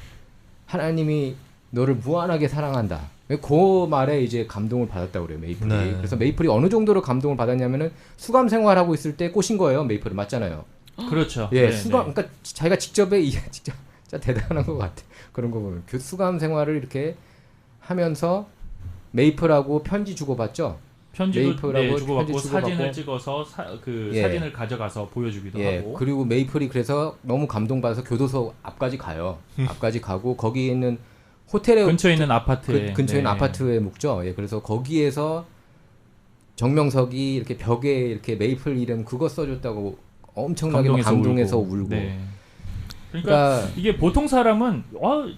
하나님이 너를 무한하게 사랑한다. 그 말에 이제 감동을 받았다고 그래요. 메이플이. 네. 그래서 메이플이 어느 정도로 감동을 받았냐면은 수감 생활하고 있을 때 꼬신 거예요. 메이플을 맞잖아요. 그렇죠. 예, 네, 수감 네. 그러니까 자기가 직접 진짜 대단한 것 같아. 그런 거 보면 수감 생활을 이렇게 하면서 메이플하고 편지 주고받죠. 편지도 메이플하고 주고받고 편지 사진을 주고받고. 찍어서 예. 사진을 가져가서 보여주기도 예, 하고. 그리고 메이플이 그래서 너무 감동받아서 교도소 앞까지 가요. 앞까지 가고 거기 있는 호텔에 근처에 있는 아파트에 근처에 있는 아파트에 묵죠. 예, 그래서 거기에서 정명석이 이렇게 벽에 이렇게 메이플 이름 그거 써줬다고 엄청나게 막 감동해서 울고. 네. 그러니까 이게 보통 사람은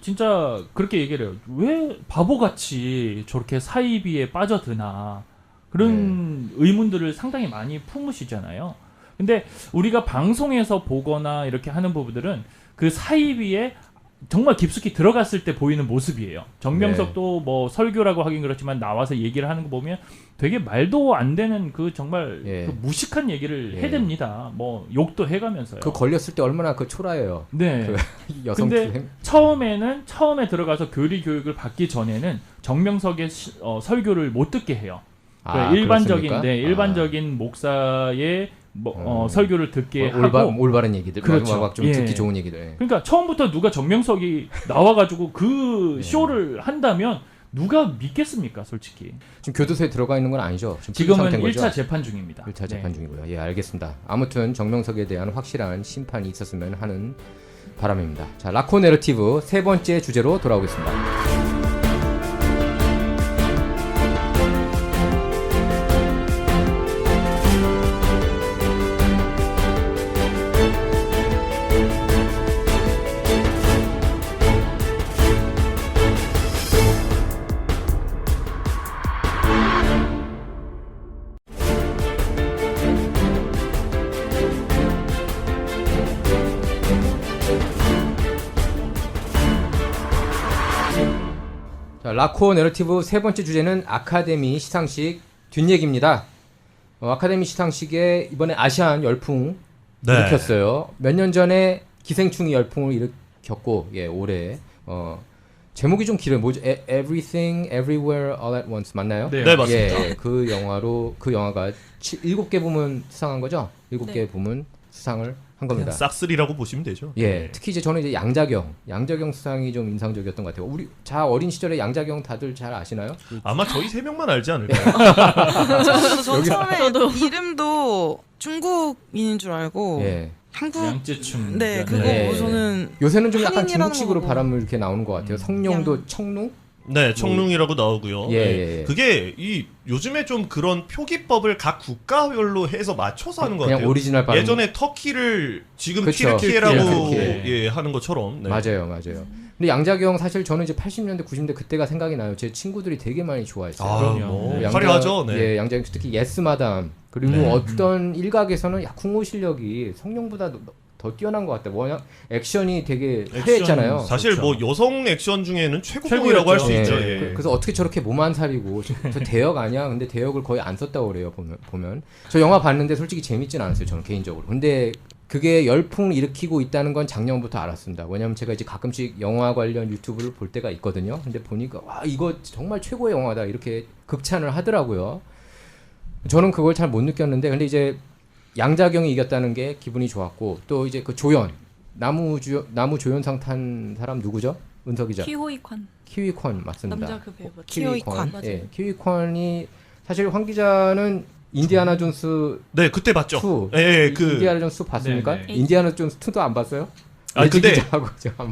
진짜 그렇게 얘기를 해요. 왜 바보같이 저렇게 사이비에 빠져드나 그런 의문들을 상당히 많이 품으시잖아요. 근데 우리가 방송에서 보거나 이렇게 하는 부분들은 그 사이비에 정말 깊숙이 들어갔을 때 보이는 모습이에요. 정명석도 뭐 설교라고 하긴 그렇지만 나와서 얘기를 하는 거 보면 되게 말도 안 되는 그 정말 예. 그 무식한 얘기를 예. 해댑니다. 뭐 욕도 해가면서요. 그 걸렸을 때 얼마나 그 초라해요. 네. 그 여성 근데 투행. 처음에 들어가서 교리 교육을 받기 전에는 정명석의 설교를 못 듣게 해요. 그렇습니까? 일반적인 목사의 설교를 듣게 하고 올바른 얘기들, 그렇죠. 막 좀 예. 듣기 좋은 얘기들. 예. 그러니까 처음부터 누가 정명석이 나와가지고 그 쇼를 한다면 누가 믿겠습니까, 솔직히? 지금 교도소에 들어가 있는 건 아니죠? 지금은 상태인 거죠? 1차 재판 중입니다. 1차 재판 중이고요. 예, 알겠습니다. 아무튼 정명석에 대한 확실한 심판이 있었으면 하는 바람입니다. 자, 라코 내러티브 세 번째 주제로 돌아오겠습니다. 자, 라코 내러티브 세 번째 주제는 아카데미 시상식 뒷얘기입니다. 아카데미 시상식에 이번에 아시안 열풍 일으켰어요. 몇 년 전에 기생충이 열풍을 일으켰고, 예, 올해 제목이 좀 길어요. 뭐죠? Everything, Everywhere, All at Once 맞나요? 네, 네, 맞습니다. 예, 그 영화가 7개 부문 수상한 거죠? 7개 네. 부문 수상을 한 겁니다. 싹쓸이라고 보시면 되죠. 예, 특히 이제 저는 이제 양자경 수상이 좀 인상적이었던 것 같아요. 우리 어린 시절에 양자경 다들 잘 아시나요? 아마 저희 세 명만 알지 않을까요? 저 처음에 이름도 중국인인 줄 알고 예. 한국 양쯔충. 네 그거 네. 저는 요새는 좀 약간 한인이라는 중국식으로 거고. 발음을 이렇게 나오는 것 같아요. 성룡도 청룡? 네, 청룡이라고 나오고요. 예, 네. 예, 예. 그게 이 요즘에 좀 그런 표기법을 각 국가별로 해서 맞춰서 하는 것 그냥 같아요. 오리지널 발음. 예전에 터키를 지금 그쵸. 튀르키예라고 튀르키예. 예, 하는 것처럼. 네. 맞아요. 근데 양자경 사실 저는 이제 80년대, 90년대 그때가 생각이 나요. 제 친구들이 되게 많이 좋아했어요. 아, 그럼요. 뭐 네. 화려하죠. 네. 예, 양자경 특히 예스 마담 그리고 네. 어떤 일각에서는 약쿵호 실력이 성룡보다 더 뛰어난 것 같아요. 워낙 액션이 되게 화려했잖아요. 사실 그렇죠. 뭐 여성 액션 중에는 최고봉이라고 할 수 예, 있죠. 예. 그래서 어떻게 저렇게 몸 한 살이고 저 대역 아니야? 근데 대역을 거의 안 썼다고 그래요. 보면 저 영화 봤는데 솔직히 재밌진 않았어요. 저는 개인적으로. 근데 그게 열풍을 일으키고 있다는 건 작년부터 알았습니다. 왜냐면 제가 이제 가끔씩 영화 관련 유튜브를 볼 때가 있거든요. 근데 보니까 와 이거 정말 최고의 영화다 이렇게 극찬을 하더라고요. 저는 그걸 잘 못 느꼈는데 근데 이제 양자경이 이겼다는 게 기분이 좋았고 또 이제 그 조연 나무 조연상 탄 사람 누구죠? 은서 기자. 키위콘 맞습니다. 남자 그 배우가 키위콘. 맞아요. 예, 키위콘이 사실 황 기자는 인디아나 존스 네, 그때 봤죠. 2. 예, 그 인디아나 존스 봤습니까? 네, 네. 인디아나 존스 2도 안 봤어요? 아, 근데 기자하고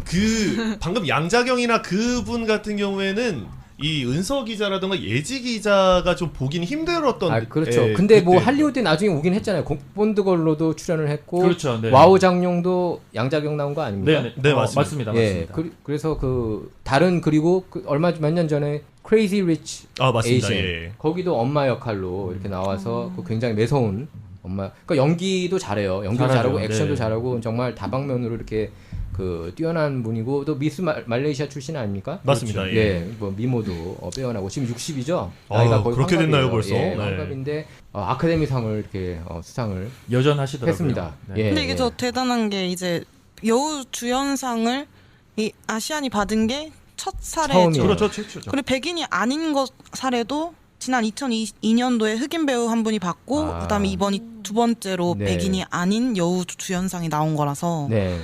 그 방금 양자경이나 그분 같은 경우에는 이 은서 기자라든가 예지 기자가 좀 보긴 힘들었던. 그렇죠. 예, 근데 뭐 그때. 할리우드에 나중에 오긴 했잖아요. 본드 걸로도 출연을 했고 그렇죠. 네. 와우 장룡도 양자경 나온 거 아닙니까? 네, 맞습니다. 맞습니다. 예, 그래서 그 다른 그리고 몇 년 전에 Crazy Rich 아, 맞습니다. Asian 예. 거기도 엄마 역할로 이렇게 나와서 그 굉장히 매서운 엄마. 그러니까 연기도 잘해요. 연기도 잘하죠. 잘하고 액션도 네. 잘하고 정말 다방면으로 이렇게 그 뛰어난 분이고 또 미스 말레이시아 출신 아닙니까? 맞습니다. 그렇죠. 예. 예, 뭐 미모도 빼어나고 지금 60이죠. 나이가 아, 거의 그렇게 환갑이에요. 됐나요, 벌써? 예, 네. 환갑인데 아카데미상을 이렇게 수상을 여전하시더라고요. 했습니다. 네. 예. 근데 이게 더 대단한 게 이제 여우 주연상을 이 아시안이 받은 게 첫 사례죠. 처음이에요. 그렇죠, 최초죠. 그리고 백인이 아닌 것 사례도 지난 2022년도에 흑인 배우 한 분이 받고 그다음에 이번이 두 번째로 네. 백인이 아닌 여우 주연상이 나온 거라서 네.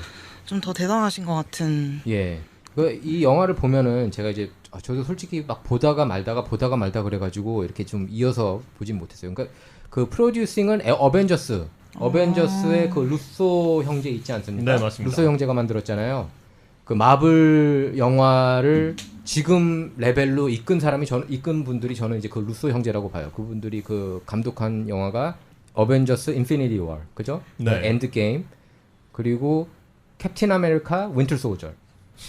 좀 더 대단하신 것 같은. 예. 이 영화를 보면은 제가 이제 저도 솔직히 막 보다가 말다 그래가지고 이렇게 좀 이어서 보진 못했어요. 그러니까 그 프로듀싱은 어벤져스의 그 루소 형제 있지 않습니까? 네, 맞습니다. 루소 형제가 만들었잖아요. 그 마블 영화를 지금 레벨로 이끈 분들이 저는 이제 그 루소 형제라고 봐요. 그분들이 그 감독한 영화가 어벤져스 인피니티 워, 그죠? 네. 엔드 게임, 그리고 캡틴 아메리카 윈터 소저,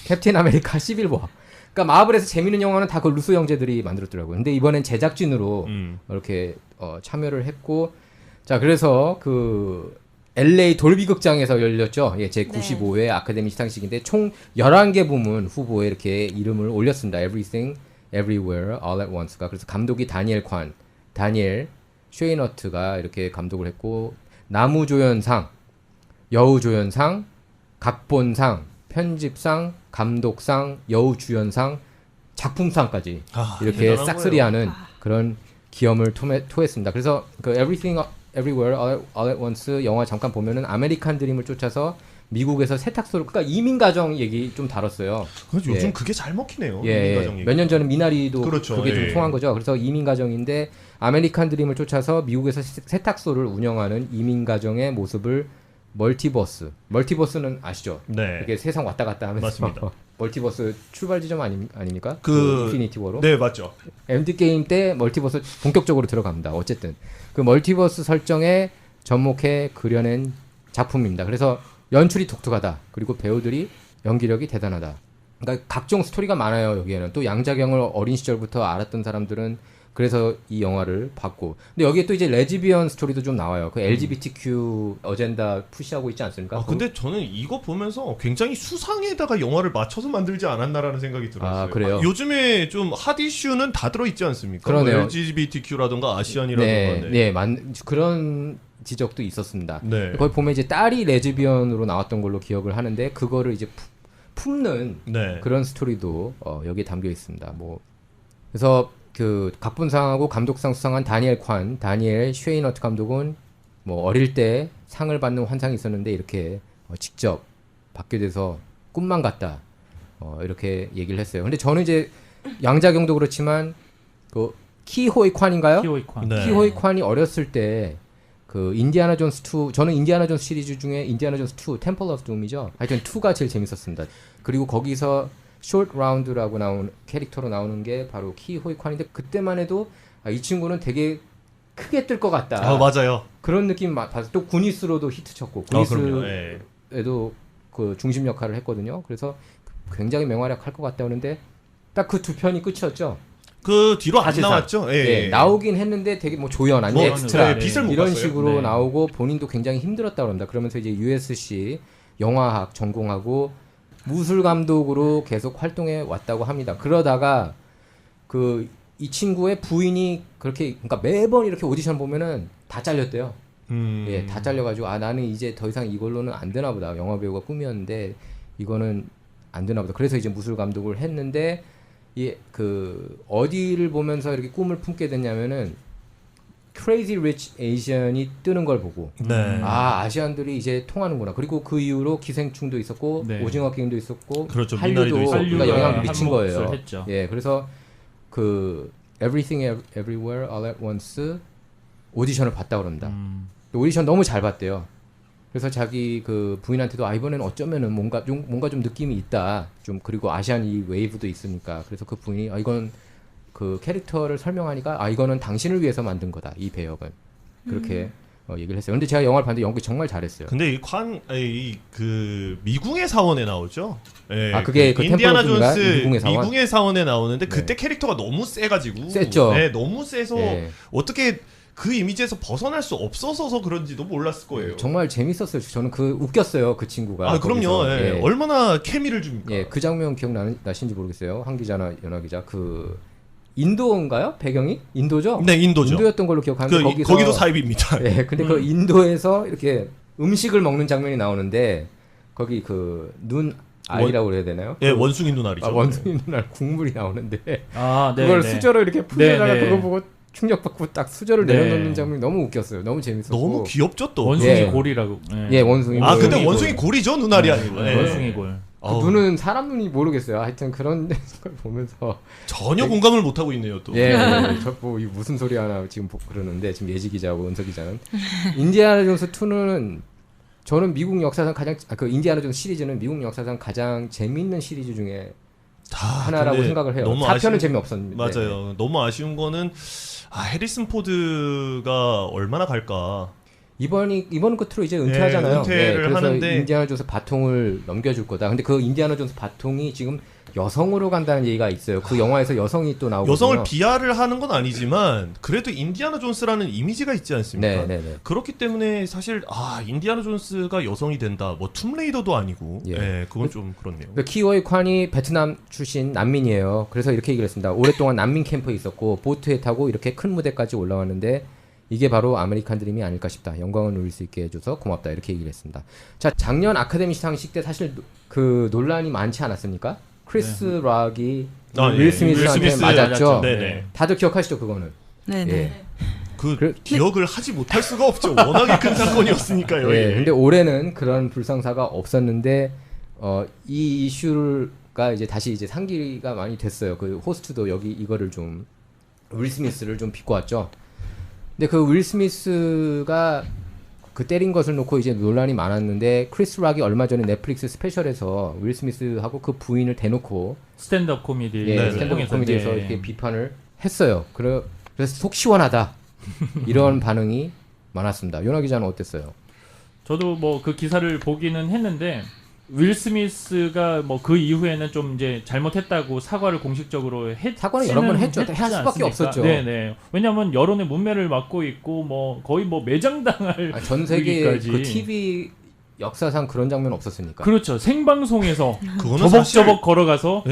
캡틴 아메리카 시빌 워. 그러니까 마블에서 재밌는 영화는 다 그 루소 형제들이 만들었더라고요. 근데 이번엔 제작진으로 이렇게 참여를 했고, 자 그래서 그 LA 돌비 극장에서 열렸죠. 예, 제 95회 아카데미 시상식인데 총 11개 부문 후보에 이렇게 이름을 올렸습니다. Everything, Everywhere, All at Once가. 그래서 감독이 다니엘 쉐이너트가 이렇게 감독을 했고, 나무조연상, 여우조연상, 각본상, 편집상, 감독상, 여우주연상, 작품상까지 이렇게 대단한 싹쓸이하는 그런 기염을 토했습니다. 그래서 그 Everything, Everywhere, All at Once 영화 잠깐 보면은 아메리칸 드림을 쫓아서 미국에서 세탁소를, 그러니까 이민 가정 얘기 좀 다뤘어요. 그래서 예. 요즘 그게 잘 먹히네요. 예, 이민가정 얘기. 몇 년 전에 미나리도 그렇죠. 그게 좀 예. 통한 거죠. 그래서 이민 가정인데 아메리칸 드림을 쫓아서 미국에서 세탁소를 운영하는 이민 가정의 모습을 멀티버스는 아시죠? 네. 이게 세상 왔다 갔다 하면서 맞습니다. 멀티버스 출발 지점 아닙니까? 그 인피니티 워로. 네, 맞죠. 엔드 게임 때 멀티버스 본격적으로 들어갑니다. 어쨌든 그 멀티버스 설정에 접목해 그려낸 작품입니다. 그래서 연출이 독특하다. 그리고 배우들이 연기력이 대단하다. 그러니까 각종 스토리가 많아요. 여기에는 또 양자경을 어린 시절부터 알았던 사람들은 그래서 이 영화를 봤고, 근데 여기에 또 이제 레즈비언 스토리도 좀 나와요. 그 LGBTQ 어젠다 푸시하고 있지 않습니까? 근데 저는 이거 보면서 굉장히 수상에다가 영화를 맞춰서 만들지 않았나라는 생각이 들었어요. 아, 그래요? 요즘에 좀 핫 이슈는 다 들어있지 않습니까? 그러네요. 뭐 LGBTQ라든가 아시안이라든가. 그런 지적도 있었습니다. 네. 거기 보면 이제 딸이 레즈비언으로 나왔던 걸로 기억을 하는데 그거를 이제 품는 네. 그런 스토리도 여기에 담겨 있습니다. 뭐 그래서 그 각본상하고 감독상 수상한 다니엘 쉐이너트 감독은 뭐 어릴 때 상을 받는 환상이 있었는데 이렇게 직접 받게 돼서 꿈만 같다. 이렇게 얘기를 했어요. 근데 저는 이제 양자경도 그렇지만 그 키호이 콴인가요? 키오이 콴. 네. 키호이 콴이 어렸을 때 그 인디아나 존스 2, 저는 인디아나 존스 시리즈 중에 인디아나 존스 2, 템플 오브 둠이죠. 하여튼 2가 제일 재밌었습니다. 그리고 거기서 숏 라운드라고 나오는 캐릭터로 나오는 게 바로 키호이 콴인데 그때만 해도 이 친구는 되게 크게 뜰 것 같다. 맞아요. 그런 느낌 받아서 또 구니스로도 히트쳤고 그럼요. 예. 구니스에도 그 중심 역할을 했거든요. 그래서 굉장히 맹활약할 것 같다 그러는데 딱 그 두 편이 끝이었죠. 그 뒤로 안 사실상. 나왔죠. 예. 네, 나오긴 했는데 되게 뭐 조연 아니 엑스트라 네, 빛을 못 이런 봤어요. 식으로 네. 나오고 본인도 굉장히 힘들었다고 합니다. 그러면서 이제 USC 영화학 전공하고 무술 감독으로 계속 활동해 왔다고 합니다. 그러다가 그 이 친구의 부인이 그러니까 매번 이렇게 오디션 보면은 다 잘렸대요. 예, 다 잘려가지고 나는 이제 더 이상 이걸로는 안 되나 보다. 영화 배우가 꿈이었는데 이거는 안 되나 보다. 그래서 이제 무술 감독을 했는데 그 어디를 보면서 이렇게 꿈을 품게 됐냐면은 Crazy Rich Asian이 뜨는 걸 보고 네. 아시안들이 이제 통하는구나. 그리고 그 이후로 기생충도 있었고 네. 오징어 게임도 있었고 그렇죠. 한류도 미나리도 있었고. 그러니까 영향을 미친 한 몫을 거예요. 했죠. 예, 그래서 그 Everything Everywhere All at Once 오디션을 봤다 그럽니다. 오디션 너무 잘 봤대요. 그래서 자기 그 부인한테도 이번에는 어쩌면은 뭔가 좀 느낌이 있다. 좀 그리고 아시안 이 웨이브도 있으니까. 그래서 그 부인이 이건 그 캐릭터를 설명하니까 이거는 당신을 위해서 만든 거다. 이 배역은. 그렇게 얘기를 했어요. 근데 제가 영화를 봤는데 연기 정말 잘했어요. 근데 그 미궁의 사원에 나오죠. 예. 그게 그 인디아나 템플 오브 존스 미궁의 사원? 에 나오는데 네. 그때 캐릭터가 너무 세가지고. 셌죠. 네, 너무 세서 예. 어떻게 그 이미지에서 벗어날 수 없어서 그런지도 몰랐을 거예요. 정말 재밌었어요. 저는 웃겼어요. 그 친구가. 그럼요. 거기서. 예. 예. 얼마나 케미를 줍니까? 예, 그 장면 기억나신지 모르겠어요. 황 기자나 연아 기자. 그 인도인가요? 배경이? 인도죠? 네, 인도죠. 인도였던 걸로 기억하는데 거기도 사입입니다. 예, 근데 그 인도에서 이렇게 음식을 먹는 장면이 나오는데 거기 그 눈 아이라고 그래야 되나요? 예, 원숭이 눈알이죠. 원숭이 눈알 국물이 나오는데 네, 그걸 수저로 이렇게 풀다가 네, 네. 그거 보고 충격받고 딱 수저를 네. 내려놓는 장면이 너무 웃겼어요. 너무 재밌었고. 너무 귀엽죠 또. 원숭이 예. 골이라고. 예, 원숭이. 근데 골. 원숭이 골이죠, 눈알이 아니고. 예. 원숭이 골. 눈은 사람 눈이 모르겠어요. 하여튼 그런 걸 보면서 전혀 공감을 못 하고 있네요 또. 예, 저뭐 무슨 소리 하나 지금 그러는데 지금 예지 기자하고 은서 기자는 인디아나 존스 2는 저는 미국 역사상 가장 그 인디아나 존스 시리즈는 미국 역사상 가장 재미있는 시리즈 중에 하나라고 근데 생각을 해요. 너무 4편은 재미없었는데. 맞아요. 너무 아쉬운 거는 해리슨 포드가 얼마나 갈까. 이번 끝으로 이제 은퇴하잖아요. 은퇴를 그래서 하는데 인디아나 존스 바통을 넘겨줄 거다. 근데 그 인디아나 존스 바통이 지금 여성으로 간다는 얘기가 있어요. 그 영화에서 여성이 또 나오거든요. 여성을 비하를 하는 건 아니지만 그래도 인디아나 존스라는 이미지가 있지 않습니까? 네. 그렇기 때문에 사실 인디아나 존스가 여성이 된다. 뭐 툼레이더도 아니고. 예. 그건 좀 그렇네요. 키워이 콴이 베트남 출신 난민이에요. 그래서 이렇게 얘기를 했습니다. 오랫동안 난민 캠프에 있었고 보트에 타고 이렇게 큰 무대까지 올라왔는데 이게 바로 아메리칸 드림이 아닐까 싶다. 영광을 누릴 수 있게 해줘서 고맙다. 이렇게 얘기를 했습니다. 자, 작년 아카데미 시상식 때 사실 그 논란이 많지 않았습니까? 크리스 락이 윌 스미스한테 맞았죠. 네네. 다들 기억하시죠, 그거는? 네네. 예. 기억을 하지 못할 수가 없죠. 워낙에 큰 사건이었으니까요. 예. 근데 올해는 그런 불상사가 없었는데 이 이슈가 이제 다시 이제 상기가 많이 됐어요. 그 호스트도 여기 이거를 좀 윌 스미스를 좀 빚고 왔죠. 근데 그 윌 스미스가 그 때린 것을 놓고 이제 논란이 많았는데 크리스 락이 얼마 전에 넷플릭스 스페셜에서 윌 스미스하고 그 부인을 대놓고 스탠드업 코미디 스탠드업 코미디에서 이렇게 비판을 했어요. 그래서 속 시원하다 이런 반응이 많았습니다. 요나 기자는 어땠어요? 저도 뭐 그 기사를 보기는 했는데 윌 스미스가 뭐 그 이후에는 좀 이제 잘못했다고 사과를 공식적으로 사과는 여러 번 했죠. 할 수밖에 없었죠. 네네. 왜냐하면 여론의 문매를 맡고 있고 뭐 거의 뭐 매장당할 전 세계 위기까지. 그 TV 역사상 그런 장면 없었으니까. 그렇죠. 생방송에서 그거는 저벅저벅 걸어가서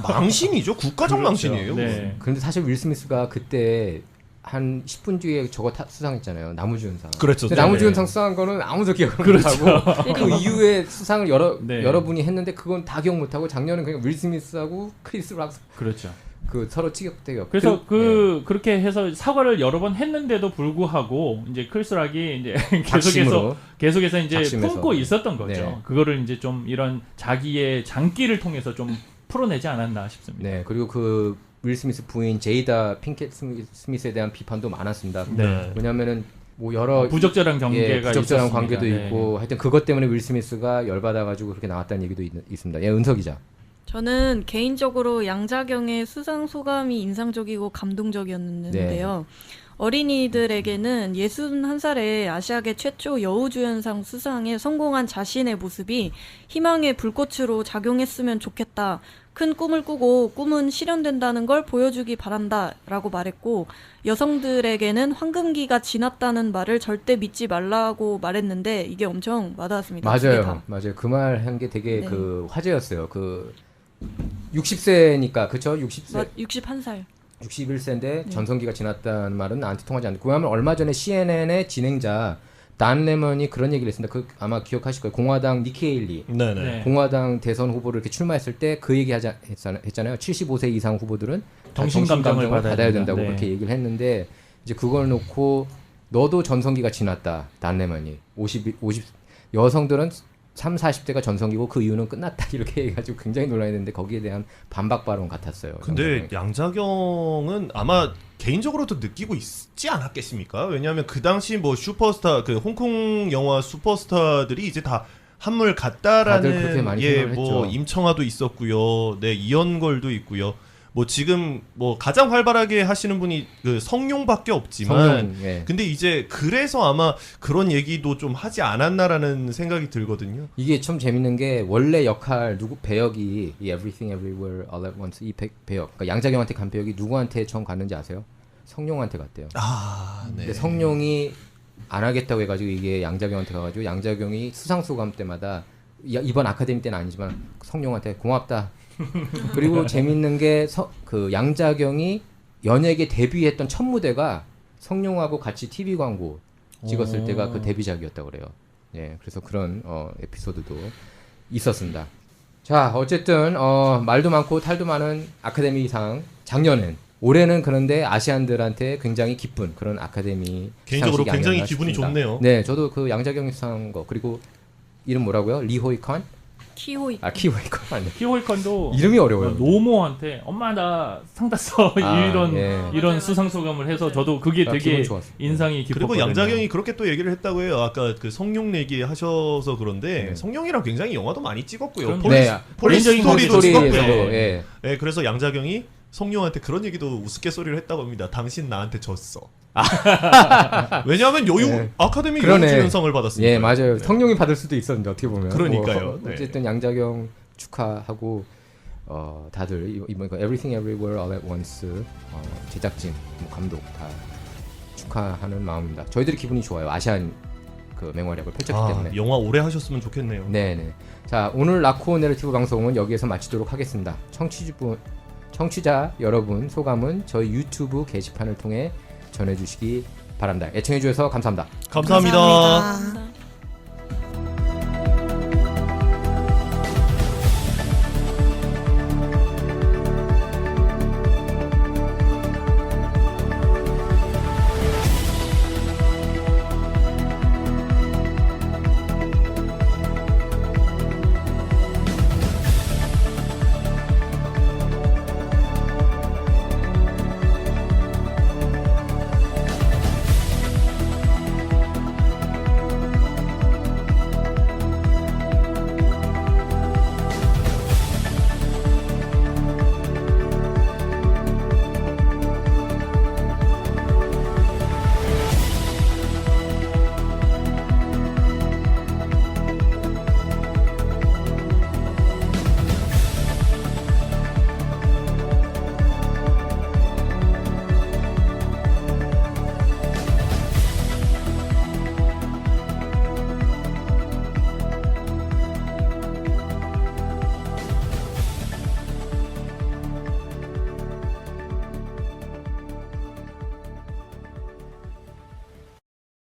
망신이죠. 국가적 그렇죠. 망신이에요. 네. 그런데 사실 윌 스미스가 그때 한 10분 뒤에 저거 수상했잖아요. 나무주연상. 그렇죠. 근데 나무주연상 수상한 거는 아무도 기억을 못하고 그 이후에 수상을 여러분이 했는데 그건 다 기억 못하고 작년은 그냥 윌 스미스하고 크리스 락 그렇죠. 그 서로 티격태격. 그래서 그렇게 해서 사과를 여러 번 했는데도 불구하고 이제 크리스 락이 이제 계속해서 이제 작심해서. 품고 있었던 거죠. 네. 그거를 이제 좀 이런 자기의 장기를 통해서 좀 풀어내지 않았나 싶습니다. 네, 그리고 그 윌 스미스 부인 제이다 핑켓 스미스에 대한 비판도 많았습니다. 네. 왜냐하면은 뭐 여러 부적절한 관계가 부적절한 있었습니다. 관계도 네. 있고 하여튼 그것 때문에 윌 스미스가 열받아가지고 그렇게 나왔다는 얘기도 있습니다. 예, 은서 기자. 저는 개인적으로 양자경의 수상 소감이 인상적이고 감동적이었는데요. 어린이들에게는 61살에 아시아계 최초 여우주연상 수상에 성공한 자신의 모습이 희망의 불꽃으로 작용했으면 좋겠다. 큰 꿈을 꾸고 꿈은 실현된다는 걸 보여주기 바란다 라고 말했고, 여성들에게는 황금기가 지났다는 말을 절대 믿지 말라고 말했는데 이게 엄청 와닿았습니다. 맞아요. 그 말 한 게 되게 네. 그 화제였어요. 그 60세니까 그쵸? 60세 61살. 61세인데 전성기가 지났다는 말은 나한테 통하지 않는다. 왜냐하면 얼마 전에 CNN의 진행자 단 레먼이 그런 얘기를 했습니다. 그 아마 기억하실 거예요. 공화당 니키 헤일리. 네네. 네. 공화당 대선 후보를 이렇게 출마했을 때 그 얘기 했잖아요. 75세 이상 후보들은 정신감정을 받아야 된다고 네. 그렇게 얘기를 했는데 이제 그걸 놓고 너도 전성기가 지났다. 단 레먼이 50 여성들은 3, 40대가 전성기고 그 이유는 끝났다 이렇게 해가지고 굉장히 논란했는데 거기에 대한 반박 발언 같았어요. 근데 양자경은 아마 개인적으로도 느끼고 있지 않았겠습니까? 왜냐하면 그 당시 뭐 슈퍼스타 그 홍콩 영화 슈퍼스타들이 이제 다 한물 다들 갔다라는 그렇게 많이 생각을 뭐 했죠. 임청아도 있었고요, 네 이연걸도 있고요. 뭐 지금 뭐 가장 활발하게 하시는 분이 그 성룡밖에 없지만, 예. 근데 이제 그래서 아마 그런 얘기도 좀 하지 않았나라는 생각이 들거든요. 이게 참 재밌는 게 원래 역할 배역이 이 Everything Everywhere All at Once 이 배역 그러니까 양자경한테 간 배역이 누구한테 처음 갔는지 아세요? 성룡한테 갔대요. 네. 근데 성룡이 안 하겠다고 해가지고 이게 양자경한테 가가지고 양자경이 수상 소감 때마다 이번 아카데미 때는 아니지만 성룡한테 고맙다. 그리고 재밌는 게 그 양자경이 연예계 데뷔했던 첫 무대가 성룡하고 같이 TV 광고 찍었을 때가 그 데뷔작이었다고 그래요. 예, 그래서 그런 에피소드도 있었습니다. 자, 어쨌든 말도 많고 탈도 많은 아카데미상 작년엔 올해는 그런데 아시안들한테 굉장히 기쁜 그런 아카데미 개인적으로 시상식이 굉장히 아니었나 기분이 싶습니다. 좋네요. 네, 저도 그 양자경이 수상한 거 그리고 이름 뭐라고요? 리호이 칸? 키호이. 아 키웨이커 맞네. 키호이컨도 이름이 어려워요. 노모한테 엄마 나 상 탔어 이런 예. 이런 맞아요. 수상 소감을 해서 저도 그게 아, 되게 기분 좋았어요. 인상이 깊었거든요. 그리고 양자경이 그렇게 또 얘기를 했다고 해요. 아까 그 성룡 얘기 하셔서 그런데 네. 성룡이랑 굉장히 영화도 많이 찍었고요. 그럼요. 폴리스, 네. 폴리스 개인적인 스토리도 스토리에서도, 찍었고요. 예. 네, 그래서 양자경이 성룡한테 그런 얘기도 우스갯소리를 했다고 합니다. 당신 나한테 졌어. 왜냐하면 여유 네. 아카데미 그러네. 여우주연상을 받았으니까. 예, 맞아요. 성룡이 받을 수도 있었는데 어떻게 보면. 그러니까요. 뭐, 네. 어쨌든 양자경 축하하고 다들 이번 Everything Everywhere All at Once 제작진, 뭐 감독 다 축하하는 마음입니다. 저희들이 기분이 좋아요. 아시안 그 맹활약을 펼쳤기 때문에. 영화 오래 하셨으면 좋겠네요. 네네. 자, 오늘 라코 내러티브 방송은 여기에서 마치도록 하겠습니다. 청취자 여러분 소감은 저희 유튜브 게시판을 통해 전해주시기 바랍니다. 애청해주셔서 감사합니다. 감사합니다. 감사합니다.